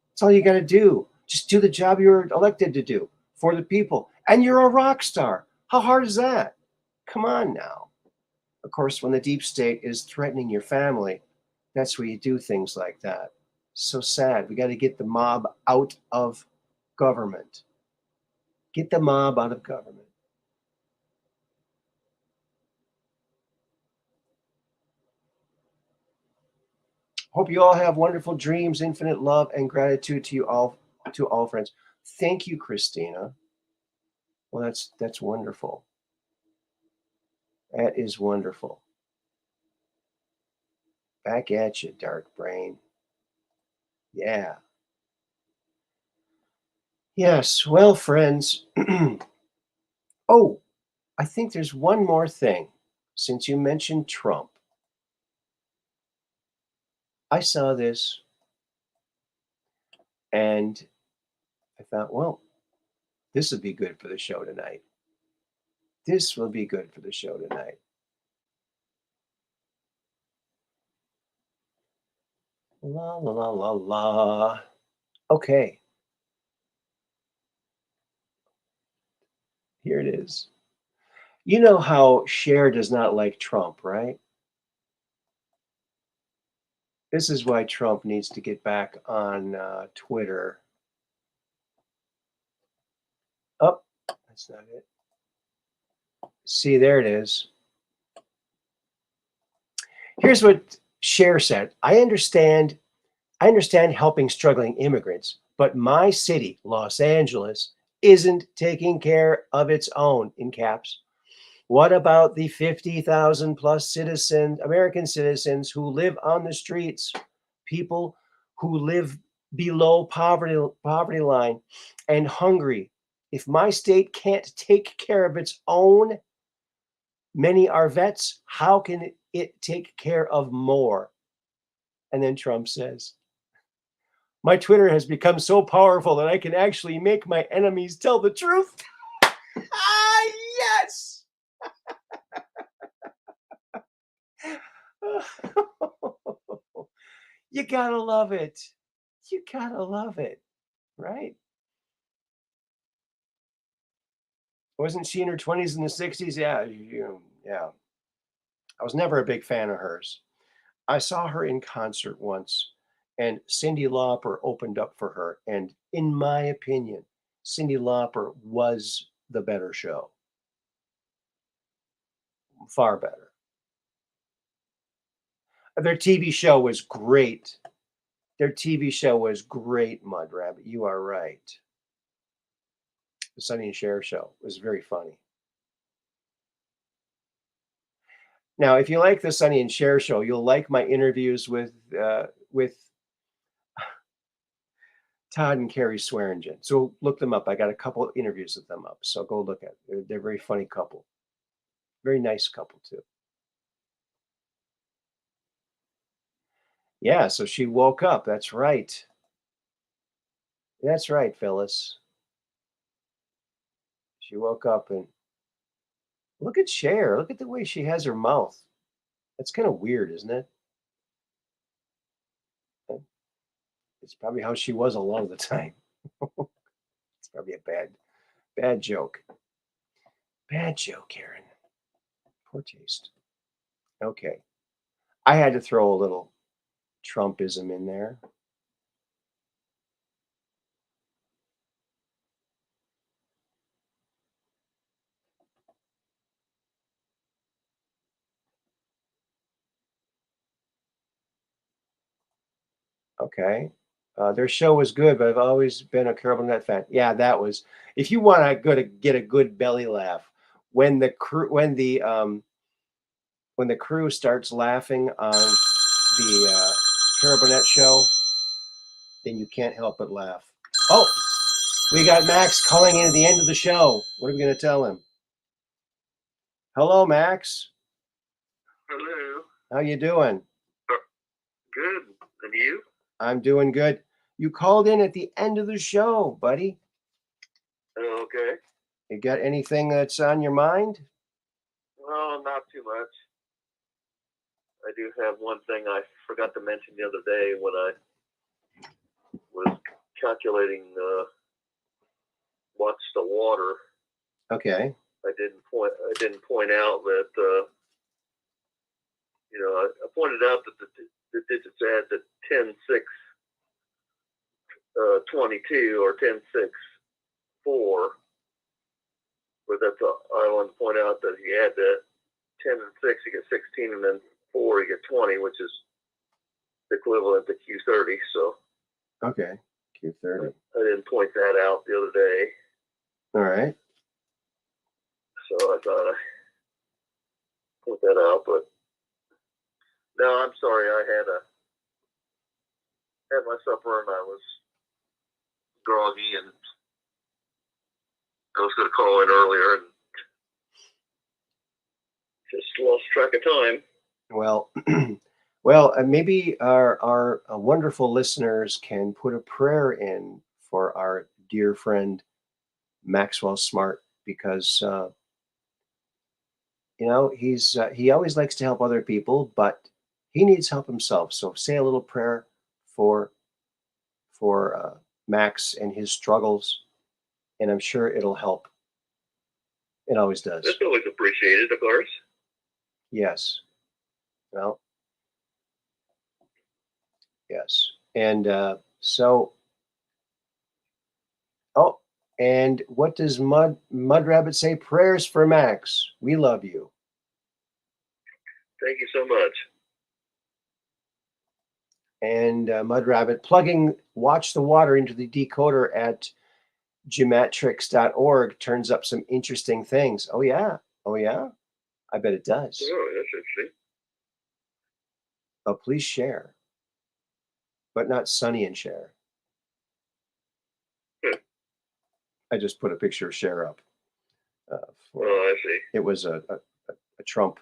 That's all you got to do. Just do the job you were elected to do for the people. And you're a rock star. How hard is that? Come on now. Of course, when the deep state is threatening your family, that's where you do things like that. So sad. We got to get the mob out of government. Get the mob out of government. Hope you all have wonderful dreams, infinite love, and gratitude to all friends. Thank you, Christina. Well, that's wonderful. That is wonderful. Back at you, dark brain. Yeah. Yes. Well, friends. Oh, I think there's one more thing. Since you mentioned Trump, I saw this and I thought, well, this would be good for the show tonight. This will be good for the show tonight. La la la la la. Okay. Here it is. You know how Cher does not like Trump, right? This is why Trump needs to get back on Twitter. Oh, that's not it. See, there it is. Here's what Cher said. I understand helping struggling immigrants, but my city, Los Angeles, isn't taking care of its own, in caps. What about the 50,000 plus American citizens who live on the streets, people who live below poverty line and hungry? If my state can't take care of its own, many are vets, how can it take care of more? And then Trump says, my Twitter has become so powerful that I can actually make my enemies tell the truth. Ah, yes. You gotta love it. You gotta love it, right? Wasn't she in her 20s and the 60s? Yeah, yeah. I was never a big fan of hers. I saw her in concert once, and Cyndi Lauper opened up for her. And in my opinion, Cyndi Lauper was the better show. Far better. Their TV show was great. Their TV show was great, Mud Rabbit. You are right. The Sonny and Cher show was very funny. Now, if you like the Sonny and Cher show, you'll like my interviews with Todd and Carrie Swearingen. So look them up. I got a couple of interviews with them up. So go look at it. They're a very funny couple. Very nice couple, too. Yeah, so she woke up. That's right. That's right, Phyllis. She woke up and look at Cher. Look at the way she has her mouth. That's kind of weird, isn't it? It's probably how she was a lot of the time. It's probably a bad joke. Bad joke, Karen. Poor taste. Okay. I had to throw a little Trumpism in there. Okay. Their show was good, but I've always been a Carol Burnett fan. Yeah, that was. If you want to get a good belly laugh, when the crew starts laughing on the Carol Burnett show, then you can't help but laugh. Oh, we got Max calling in at the end of the show. What are we going to tell him? Hello, Max. Hello. How you doing? Good. And you? I'm doing good. You called in at the end of the show, buddy. Okay. You got anything that's on your mind? Well, not too much. I do have one thing I forgot to mention the other day when I was calculating what's the water. Okay. I didn't point out that I pointed out that the digits add to 10, 6, 22 or 10, 6, 4. But that's I wanted to point out that you add that 10 and 6, you get 16, and then 4, you get 20, which is equivalent to Q30. So Okay. Q30. I didn't point that out the other day. All right. So I thought I'd point that out. But no, I'm sorry. I had my supper and I was groggy, and I was going to call in earlier and just lost track of time. Well, well, maybe our wonderful listeners can put a prayer in for our dear friend Maxwell Smart, because he always likes to help other people, but he needs help himself. So say a little prayer for Max and his struggles, and I'm sure it'll help. It always does. That's always appreciated, of course. Yes. Well, yes. And so, oh, and what does Mud Rabbit say? Prayers for Max. We love you. Thank you so much. And Mud Rabbit plugging Watch the Water into the decoder at geometrics.org turns up some interesting things. Oh, yeah. Oh, yeah. I bet it does. Oh, that's interesting. Oh, please share. But not Sonny and Cher. I just put a picture of Cher up. I see. It was a Trump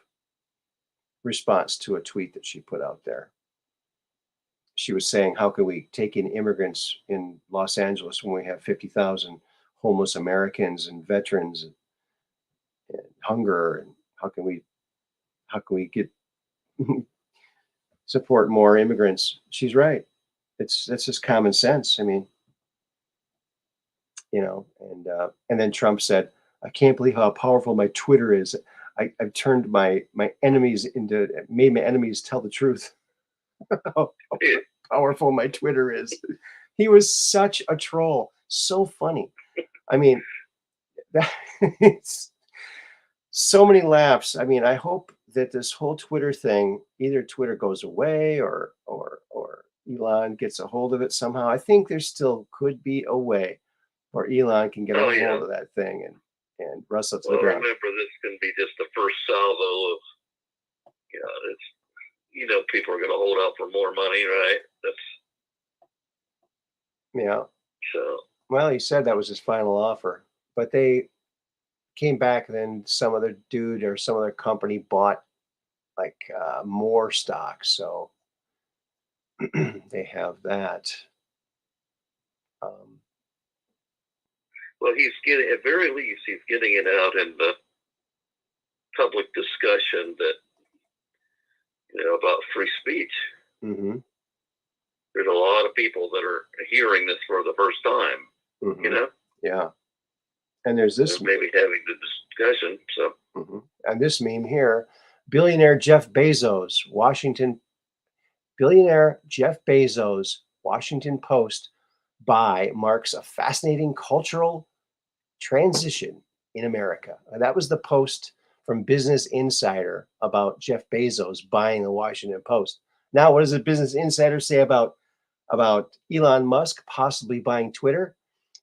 response to a tweet that she put out there. She was saying, how can we take in immigrants in Los Angeles when we have 50,000 homeless Americans and veterans and hunger? And how can we get support more immigrants? She's right. That's just common sense. I mean, and then Trump said, I can't believe how powerful my Twitter is. I've turned my enemies made my enemies tell the truth. How powerful my Twitter is. He was such a troll. So funny. I mean, it's so many laughs. I mean, I hope that this whole Twitter thing, either Twitter goes away or Elon gets a hold of it somehow. I think there still could be a way where Elon can get a hold of that thing and wrestle it to the ground. Remember, this can be just the first salvo of, people are going to hold out for more money, right? Yeah. So. Well, he said that was his final offer, but they came back, and then some other dude or some other company bought more stock, so they have that. Well, he's getting, at very least, he's getting it out in the public discussion that, about free speech. Mm-hmm. There's a lot of people that are hearing this for the first time, mm-hmm. Yeah. And there's this. They're maybe having the discussion, so. Mm-hmm. And this meme here, billionaire Jeff Bezos, Washington Post buy marks a fascinating cultural transition in America. And that was the post from Business Insider about Jeff Bezos buying the Washington Post. Now, what does the Business Insider say about Elon Musk possibly buying Twitter?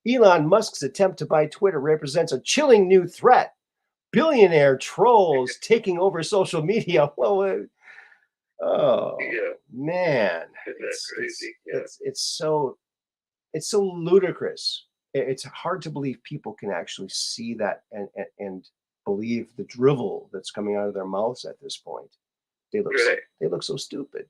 Elon Musk's attempt to buy Twitter represents a chilling new threat. Billionaire trolls taking over social media. Well, man, that's crazy. It's so ludicrous. It's hard to believe people can actually see that and believe the drivel that's coming out of their mouths at this point. They look so stupid.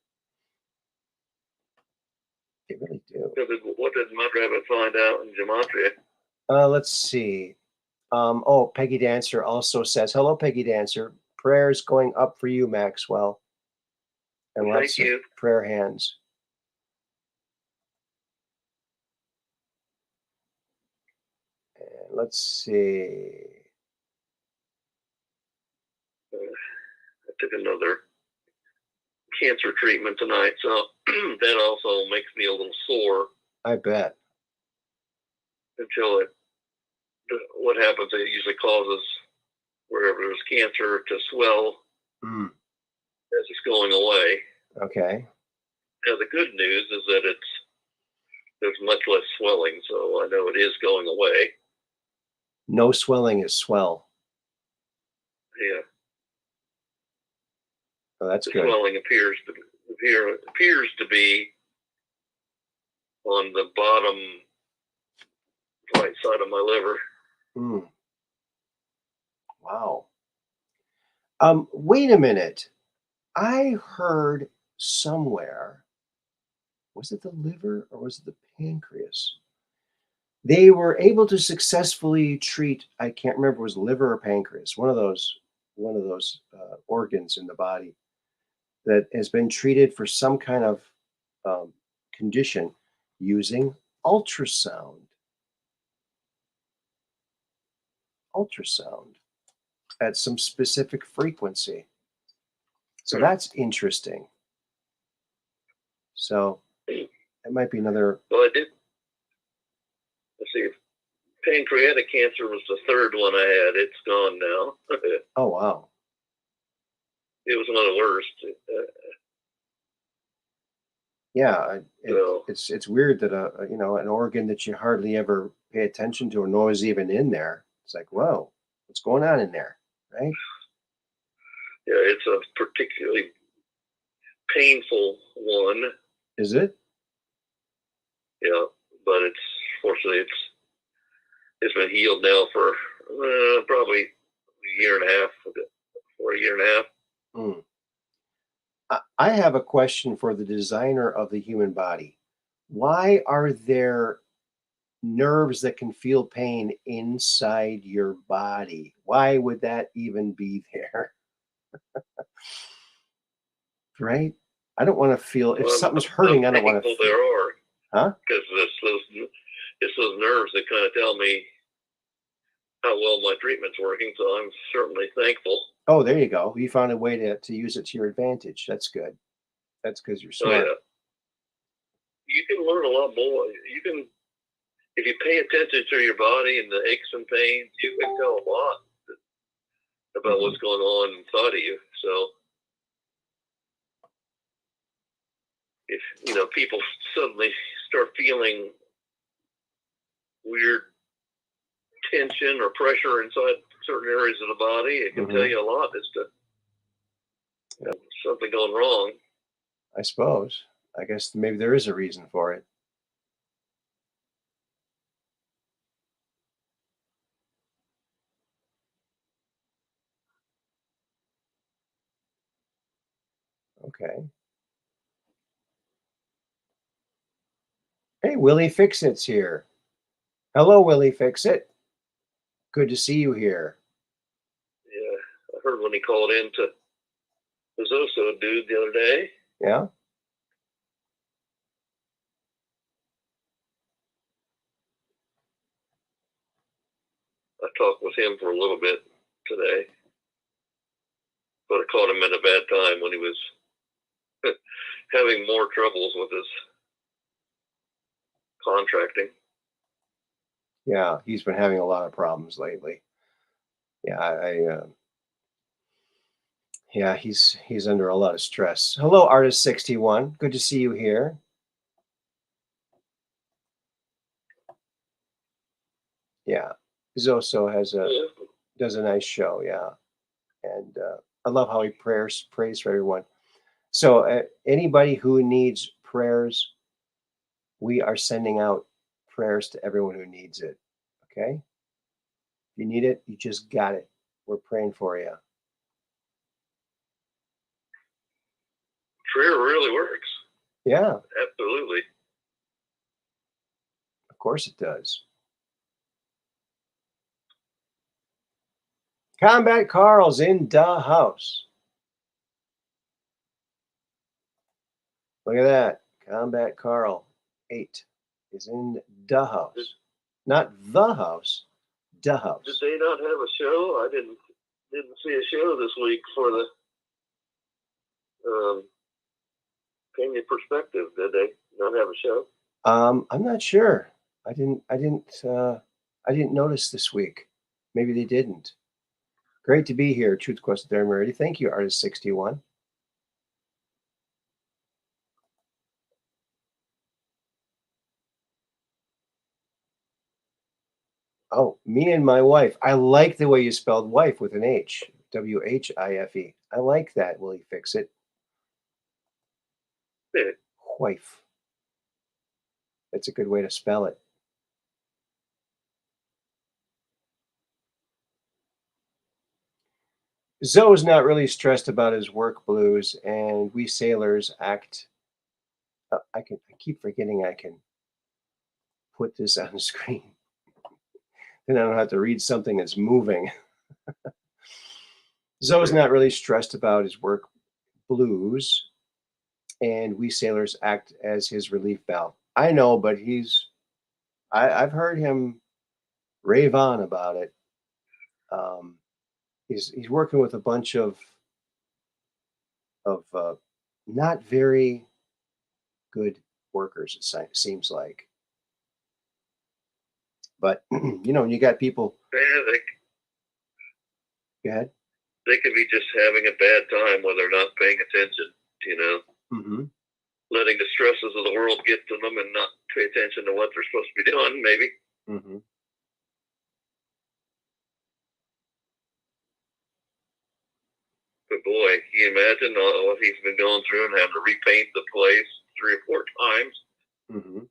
They really do. So what did Mud Rabbit find out in gematria? Let's see. Peggy Dancer also says, hello, Peggy Dancer. Prayers going up for you, Maxwell. And lots of prayer hands. And let's see. I took another cancer treatment tonight, so that also makes me a little sore. I bet. Until what happens, it usually causes wherever there's cancer to swell as it's going away. Okay. Now the good news is that there's much less swelling, so I know it is going away. No swelling is swell. Yeah. Oh, that's The good. swelling appears to be on the bottom right side of my liver. Mm. Wow. Wait a minute. I heard somewhere, was it the liver or was it the pancreas? They were able to successfully treat, I can't remember if it was liver or pancreas, one of those organs in the body that has been treated for some kind of condition using ultrasound. Ultrasound at some specific frequency. So that's interesting. So it might be another. Well, I did. Let's see. Pancreatic cancer was the third one I had. It's gone now. Oh wow. It was one of the worst. Yeah, it's weird that an organ that you hardly ever pay attention to or know is even in there. It's like, whoa, what's going on in there, right? Yeah, it's a particularly painful one. Is it? Yeah, but fortunately it's been healed now for probably a year and a half. For a year and a half. Mm. I have a question for the designer of the human body. Why are there nerves that can feel pain inside your body? Why would that even be there? Right? I don't want to feel, if something's hurting, I don't want to feel. There are. Huh? Because it's those nerves that kind of tell me how well my treatment's working, so I'm certainly thankful. Oh, there you go. You found a way to use it to your advantage. That's good. That's because you're smart. Oh, yeah. You can learn a lot more. You can, if you pay attention to your body and the aches and pains, you can tell a lot about what's going on inside of you. So if people suddenly start feeling weird tension or pressure inside certain areas of the body, it can tell you a lot as to something going wrong. I suppose. I guess maybe there is a reason for it. Okay. Hey, Willie Fix-It's here. Hello, Willie Fix-It. Good to see you here. Yeah, I heard when he called in to the Zoso dude the other day. Yeah? I talked with him for a little bit today, but I caught him at a bad time when he was having more troubles with his contracting. Yeah, he's been having a lot of problems lately. Yeah, yeah, he's under a lot of stress. Hello, Artist 61. Good to see you here. Yeah, Zoso does a nice show. Yeah, and I love how he prays for everyone. So anybody who needs prayers, we are sending out prayers to everyone who needs it. Okay, if you need it, you just got it. We're praying for you. Prayer really works. Yeah, absolutely. Of course it does. Combat Carl's in the house. Look at that. Combat Carl 8 is in the house. Not the house, the house. Did they not have a show? I didn't see a show this week for the Kenya Perspective. Did they not have a show? I'm not sure. I didn't notice this week. Maybe they didn't. Great to be here, Truth Quest with Aaron Moriarty. Thank you, Artist 61. Oh, me and my wife. I like the way you spelled wife with an H. WHIFE. I like that. Will he fix it? Yeah. Wife. That's a good way to spell it. Zoe's not really stressed about his work blues, and we sailors act. I keep forgetting I can put this on the screen. Then I don't have to read something that's moving. Zoe's not really stressed about his work blues, and we sailors act as his relief valve. I know, but I've heard him rave on about it. He's working with a bunch of not very good workers. Seems like, but you got people. Yeah, Go ahead. they could be just having a bad time when they're not paying attention. Mm-hmm. Letting the stresses of the world get to them and not pay attention to what they're supposed to be doing. Maybe. Mm-hmm. But boy, can you imagine what he's been going through and having to repaint the place 3 or 4 times? Mm-hmm.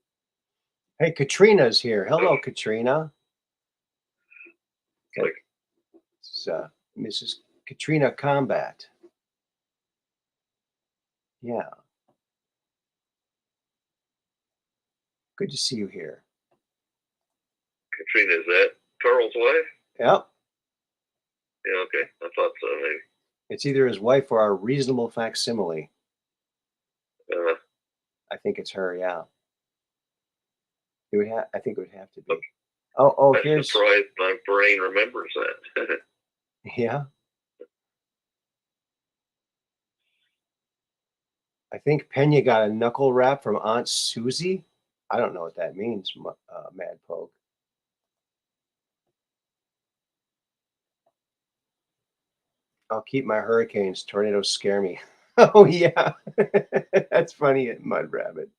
Hey, Katrina's here. Hello, Katrina. Okay. It's Mrs. Katrina Combat. Yeah. Good to see you here. Katrina, is that Carl's wife? Yep. Yeah, okay. I thought so, maybe. It's either his wife or our reasonable facsimile. I think it's her, yeah. I think it would have to be. Oh, I'm here's. surprised my brain remembers that. Yeah. I think Pena got a knuckle wrap from Aunt Susie. I don't know what that means, Mad Poke. I'll keep my hurricanes. Tornadoes scare me. Oh, yeah. That's funny, Mud Rabbit.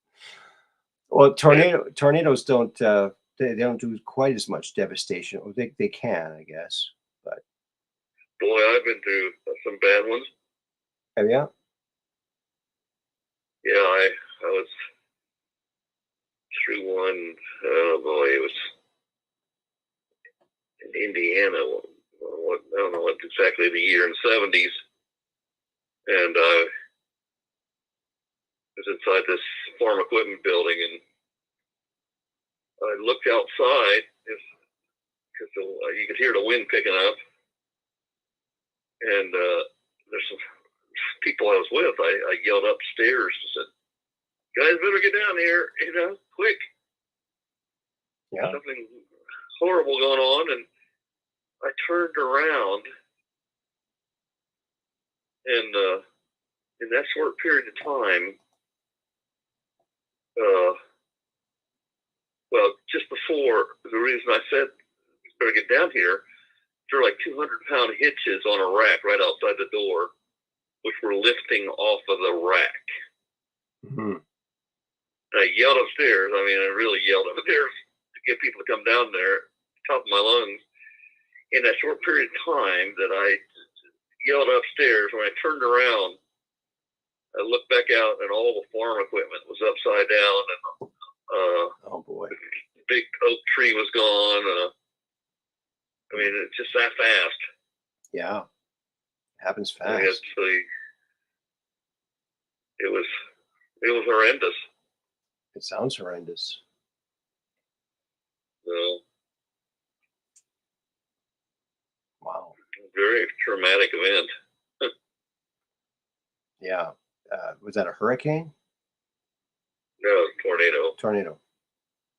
Well, tornadoes don't they don't do quite as much devastation. Or they can, I guess. But Boy, I've been through some bad ones. have you? Yeah, I was through one. Oh boy, it was in Indiana. I don't know what exactly the year in the 70s, and I was inside this farm equipment building, and I looked outside because you could hear the wind picking up, and there's some people I was with. I yelled upstairs and said, "Guys, better get down here, quick! Yeah. Something horrible going on." And I turned around, and in that short period of time, well, just before the reason I said better get down here, there were like 200-pound hitches on a rack right outside the door, which were lifting off of the rack. Mm-hmm. And I yelled upstairs. I mean, I really yelled upstairs to get people to come down there, top of my lungs. In that short period of time that I yelled upstairs, when I turned around, I looked back out, and all the farm equipment was upside down, and Oh boy, the big oak tree was gone. I mean, it's just that fast. Yeah, it happens fast. It was horrendous. It sounds horrendous. So, Wow. very traumatic event. Yeah. Was that a hurricane? No, tornado. Tornado.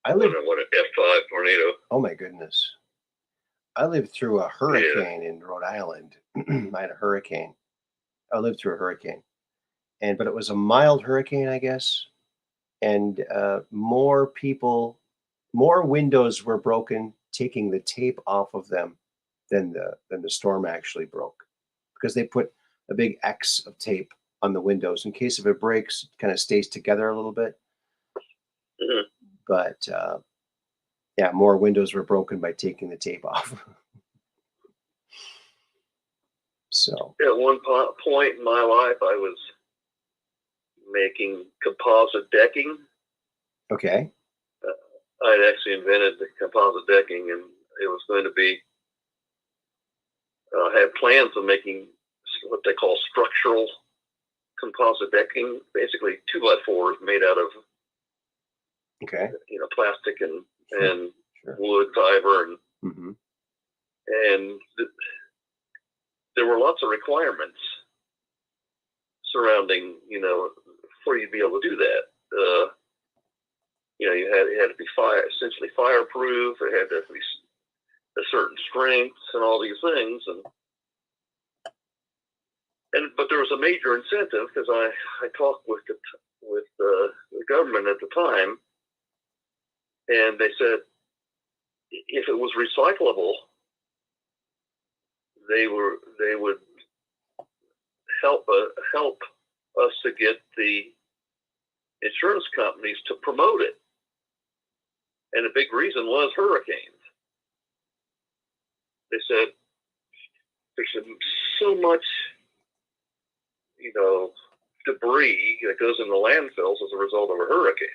What an F5 tornado. Oh my goodness. I lived through a hurricane in Rhode Island. I had a hurricane. I lived through a hurricane, but it was a mild hurricane, I guess. And more windows were broken, taking the tape off of them than the storm actually broke, because they put a big X of tape on the windows in case if it breaks, it kind of stays together a little bit. Mm-hmm. But Yeah, more windows were broken by taking the tape off. So. At one point in my life, I was making composite decking. Okay. I'd actually invented the composite decking, and it was going to be, I had plans of making what they call structural composite decking, basically 2x4s made out of, Okay. plastic and Sure. wood, fiber, and Mm-hmm. There were lots of requirements surrounding, for you to be able to do that. It had to be essentially fireproof. It had to be a certain strength and all these things. But there was a major incentive because I talked with the government at the time, and they said if it was recyclable, they would help us to get the insurance companies to promote it. And a big reason was hurricanes. They said there's so much, debris that goes in the landfills as a result of a hurricane.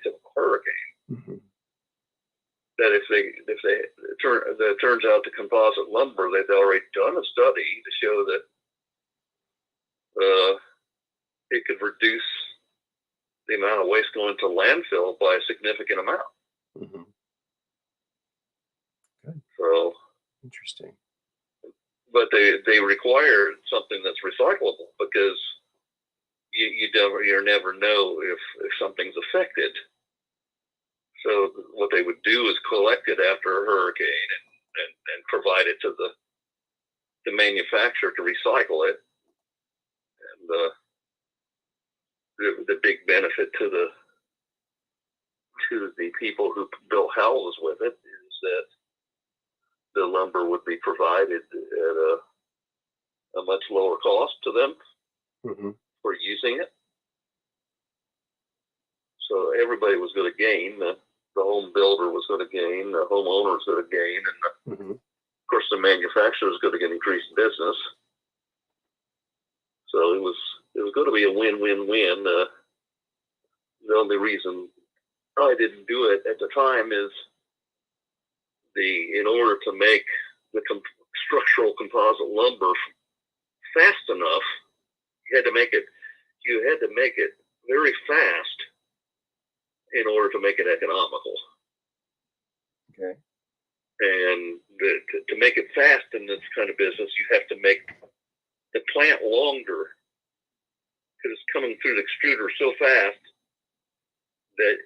Mm-hmm. That it turns out the composite lumber, they've already done a study to show that it could reduce the amount of waste going to landfill by a significant amount. Mm-hmm. Good. So Interesting. But they require something that's recyclable because you never know if something's affected. So what they would do is collect it after a hurricane and provide it to the manufacturer to recycle it. And the big benefit to the people who built houses with it is that the lumber would be provided at a much lower cost to them Mm-hmm. for using it. So everybody was going to gain. The home builder was going to gain. The homeowner was going to gain. And Mm-hmm. of course, the manufacturer was going to get increased business. So it was going to be a win-win-win. The only reason I didn't do it at the time is in order to make the structural composite lumber fast enough, you had to make it very fast in order to make it economical. Okay. And to make it fast in this kind of business, you have to make the plant longer because it's coming through the extruder so fast that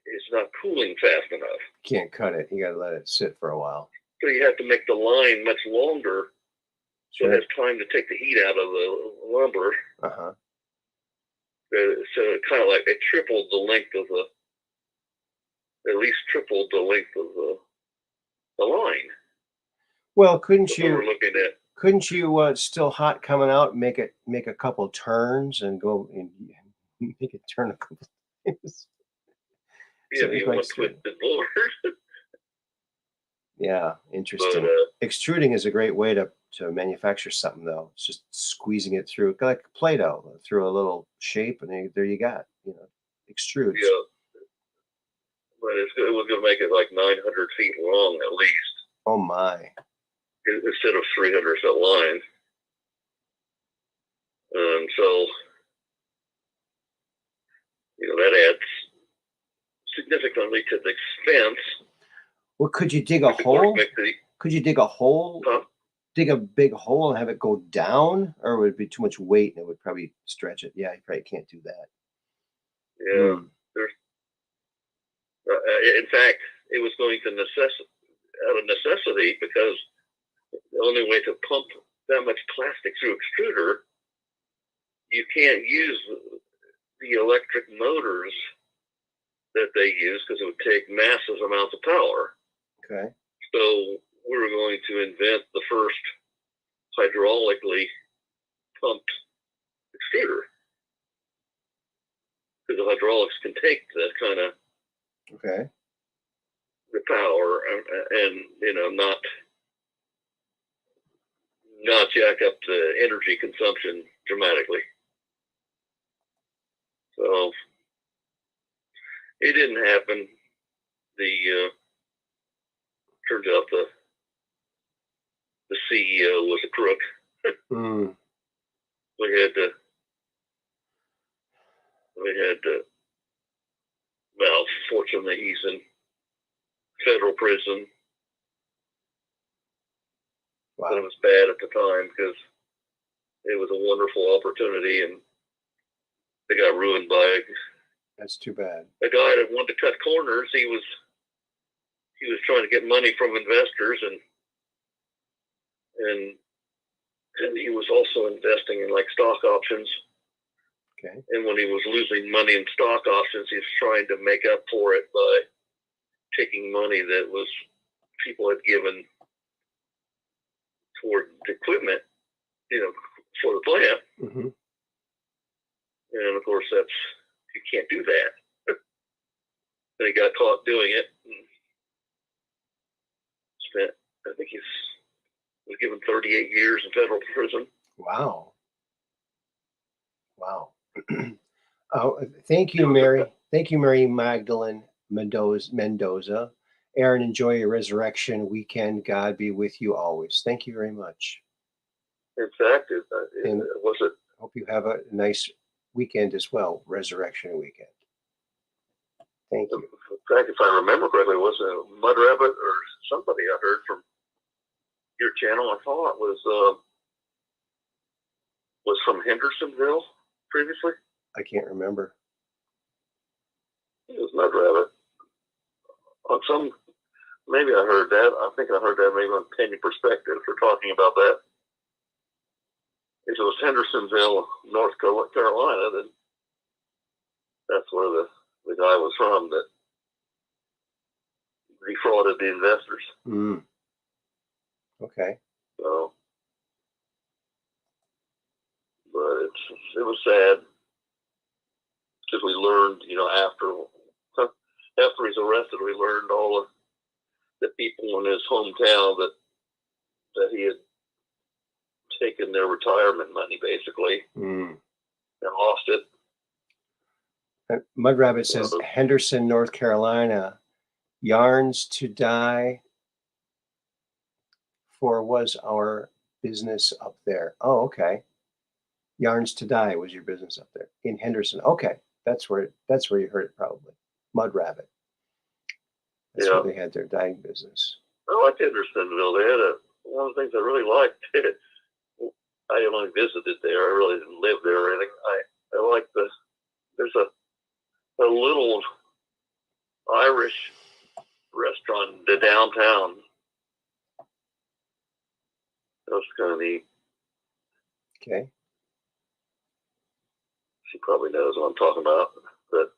it's not cooling fast enough. Can't cut it. You got to let it sit for a while. So you have to make the line much longer so Sure. it has time to take the heat out of the lumber. Uh-huh. So it kind of like it tripled the length of at least tripled the length of the line. Well, couldn't So we're you looking at it's still hot coming out, make a couple turns and go and make it turn a couple times? So if you want to twist the board. Yeah, interesting. But Extruding is a great way to manufacture something, though. It's just squeezing it through, like Play-Doh, through a little shape, and there you got, extrudes. yeah, but it was going to make it like 900 feet long at least, Oh my! instead of 300 foot line. So that adds significantly to the expense. Well, could you dig a hole? Could you dig a hole? Huh? Dig a big hole and have it go down, or would it be too much weight and it would probably stretch it? Yeah, you probably can't do that. Yeah, there's. In fact, it was going to out of necessity because the only way to pump that much plastic through extruder, you can't use the electric motors that they use because it would take massive amounts of power. Okay. So we were going to invent the first hydraulically pumped extruder because the hydraulics can take that kind of Okay. the not jack up the energy consumption dramatically. So it didn't happen. Turns out the CEO was a crook. Mm. Well, fortunately he's in federal prison. Wow. But it was bad at the time because it was a wonderful opportunity, and they got ruined by That's too bad. a guy that wanted to cut corners. He was trying to get money from investors, and he was also investing in like stock options. Okay. And when he was losing money in stock options, he was trying to make up for it by taking money that was people had given toward the equipment, for the plant. Mm-hmm. And of course, you can't do that. And he got caught doing it. And I think he was given 38 years in federal prison. Wow. Wow. Oh, thank you, Mary. Thank you, Mary Magdalene Mendoza. Aaron, enjoy your resurrection weekend. God be with you always. Thank you very much. In fact, Hope you have a nice weekend as well, resurrection weekend. Thank you. In fact, if I remember correctly, it was a Mud Rabbit or somebody I heard from your channel. I thought was from Hendersonville previously. I can't remember. It was Mud Rabbit. Maybe I heard that. I think I heard that maybe on Penny Perspective for talking about that. If it was Hendersonville, North Carolina, then that's where the guy was from that defrauded the investors. Mm. Okay. So, but it was sad because we learned, after he's arrested, we learned all of the people in his hometown that he had taken their retirement money basically and lost it. Mud Rabbit says Henderson, North Carolina, yarns to die for was our business up there. Oh, okay. Yarns to die was your business up there in Henderson. Okay, that's where you heard it probably. Mud Rabbit. That's where they had their dying business. I liked Hendersonville. They had one of the things I really liked. I only visited there. I really didn't live there or anything. I like there's a little Irish restaurant in the downtown. That was kind of neat. Okay. She probably knows what I'm talking about. But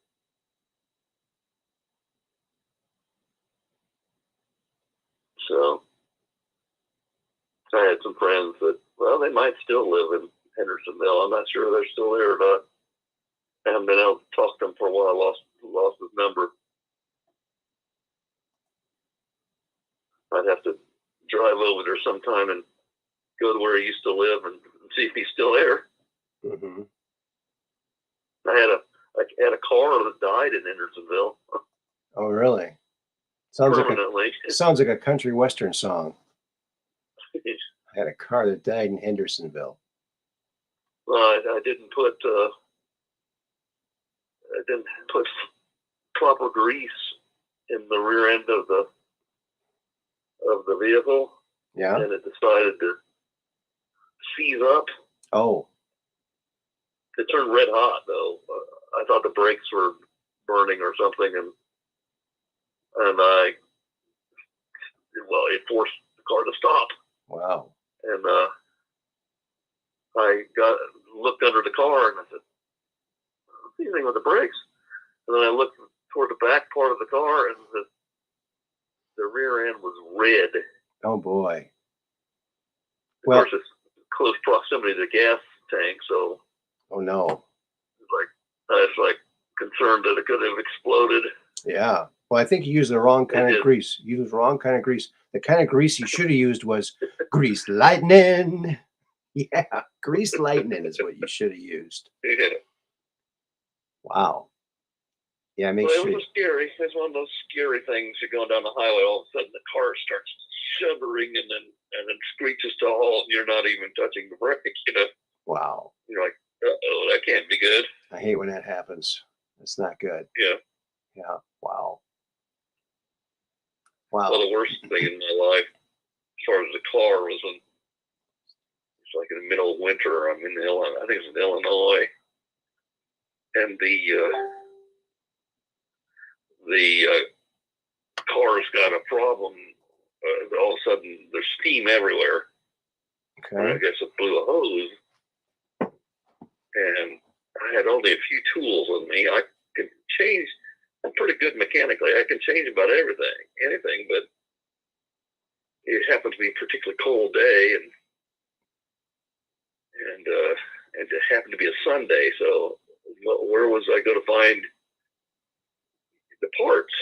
so I had some friends that, they might still live in Hendersonville. I'm not sure they're still there or not. I haven't been able to talk to them for a while. I lost his number. I'd have to drive over there sometime and go to where he used to live and see if he's still there. Mm-hmm. I had a car that died in Hendersonville. Oh, really? Sounds permanently. Sounds like a country western song. I had a car that died in Hendersonville. Well, I didn't put proper grease in the rear end of the vehicle. Yeah. And it decided to seize up. Oh. It turned red hot though. I thought the brakes were burning or something, and it forced the car to stop. Wow. And I looked under the car and I said, I don't see anything with the brakes. And then I looked toward the back part of the car and the rear end was red. Oh boy. Of course, it's close proximity to the gas tank, so. Oh no. I was concerned that it could have exploded. Yeah. Well, I think you used the wrong kind of grease. You used the wrong kind of grease. The kind of grease you should have used was Greased lightning. Yeah, greased lightning is what you should have used. Yeah. Wow. Yeah, make Well, sure. it was scary. It's one of those scary things. You're going down the highway, all of a sudden the car starts shuddering and then screeches to a halt, and you're not even touching the brake. Wow. You're like, oh, that can't be good. I hate when that happens. It's not good. Yeah. Yeah. Wow. Well, Wow. the worst thing in my life, as far as the car, was when it's like in the middle of winter. I'm in Illinois. I think it's in Illinois, and the car's got a problem. All of a sudden, there's steam everywhere. And I Okay. guess it blew a hose, and I had only a few tools with me. I can change. I'm pretty good mechanically. I can change about anything, but it happened to be a particularly cold day, and it happened to be a Sunday. So where was I going to find the parts?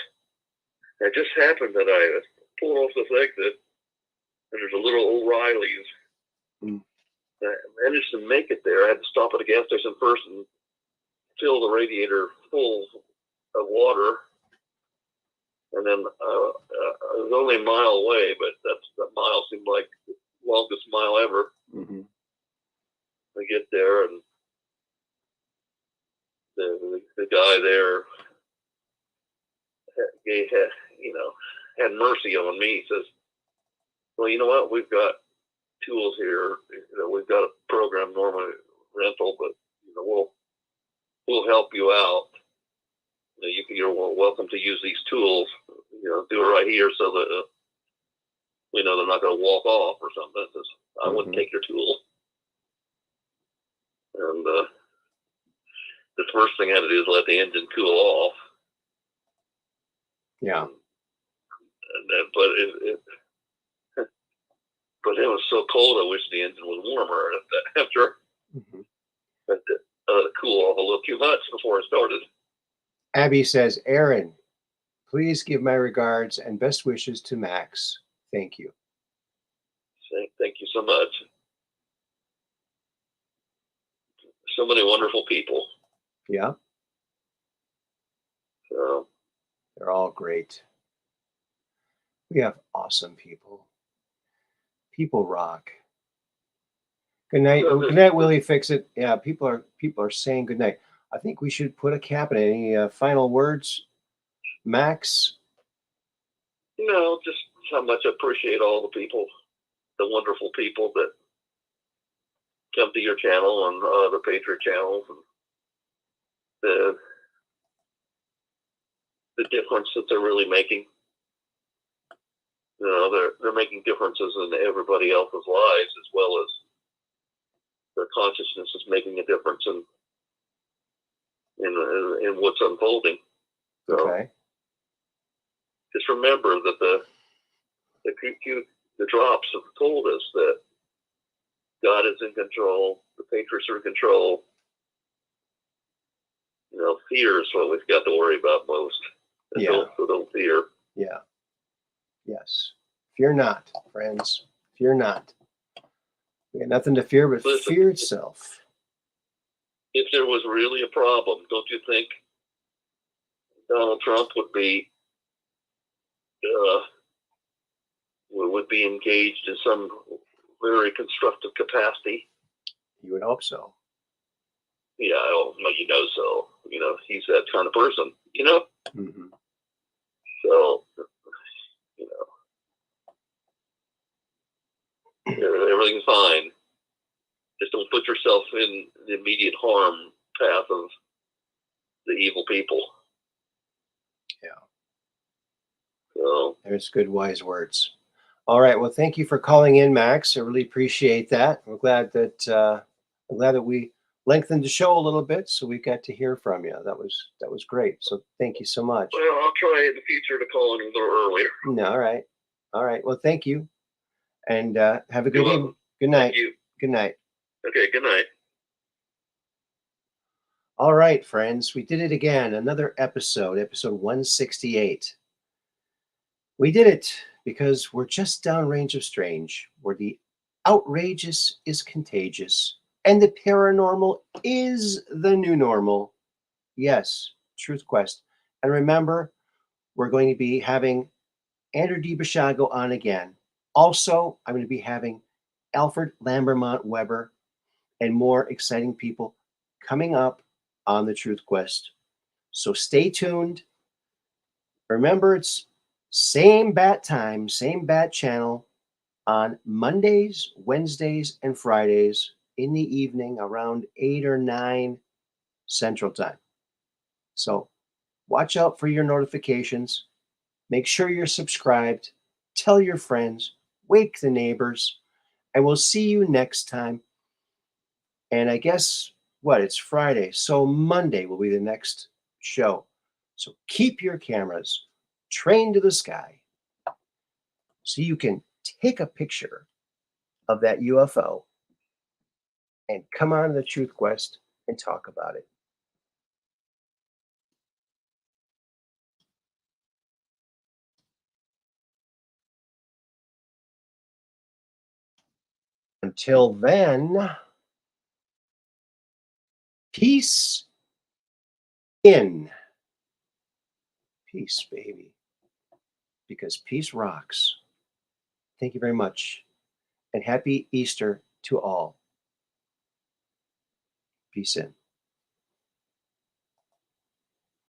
It just happened that I pulled off this exit, and there's a little O'Reilly's. I managed to make it there. I had to stop at a gas station first and fill the radiator full of water, and then I was only a mile away, but that mile seemed like the longest mile ever. Mm-hmm. I get there, and the guy there had mercy on me. He says, well, you know what? We've got tools here. We've got a program, normally rental, but we'll help you out. You're welcome to use these tools. Do it right here so that they're not going to walk off or something. Says, I wouldn't take your tool. And the first thing I had to do is let the engine cool off. Yeah. And then, but it was so cold. I wish the engine was warmer after. Mm-hmm. But it cool off a little too much before I started. Abby says, Aaron, please give my regards and best wishes to Max. Thank you. Thank you so much. So many wonderful people. Yeah. So They're all great. We have awesome people. People rock. Good night. Oh, good night, Willie. Fix it. Yeah, people are saying good night. I think we should put a cap in it. Any final words, Max? No, just how much I appreciate all the people, the wonderful people that come to your channel and the Patriot channels, and the difference that they're really making. They're making differences in everybody else's lives, as well as their consciousness is making a difference in what's unfolding. So Okay. just remember that the drops have told us that God is in control. The Patriots are in control. Fear is what we've got to worry about most. Yeah. So don't fear. Yeah. Yes. Fear not, friends. Fear not. We got nothing to fear but fear itself. If there was really a problem, don't you think Donald Trump would be engaged in some very constructive capacity? You would hope so. Yeah, so. He's that kind of person, Mm-hmm. So, everything's fine. Just don't put yourself in the immediate harm path of the evil people. Yeah. So, There's good, wise words. All right. Well, thank you for calling in, Max. I really appreciate that. I'm glad that we lengthened the show a little bit, so we got to hear from you. That was great. So thank you so much. well, I'll try in the future to call in a little earlier. No, all right. Well, thank you, and have a good You're evening. welcome. Good night. Thank you. Good night. Okay, good night. All right, friends, we did it again. Another episode 168. We did it. because we're just downrange of strange, where the outrageous is contagious and the paranormal is the new normal. Yes, Truth Quest. And remember, we're going to be having Andrew D Basiago on again. Also, I'm going to be having Alfred Lambermont Weber and more exciting people coming up on the Truth Quest. So stay tuned. Remember, it's same bat time, same bat channel on Mondays, Wednesdays, and Fridays in the evening around 8 or 9 Central Time. So watch out for your notifications. Make sure you're subscribed. Tell your friends. Wake the neighbors. And we'll see you next time. And I guess, it's Friday. So Monday will be the next show. So keep your cameras trained to the sky so you can take a picture of that UFO and come on to the Truth Quest and talk about it. Until then, peace in. Peace, baby. Because peace rocks. Thank you very much. And happy Easter to all. Peace in.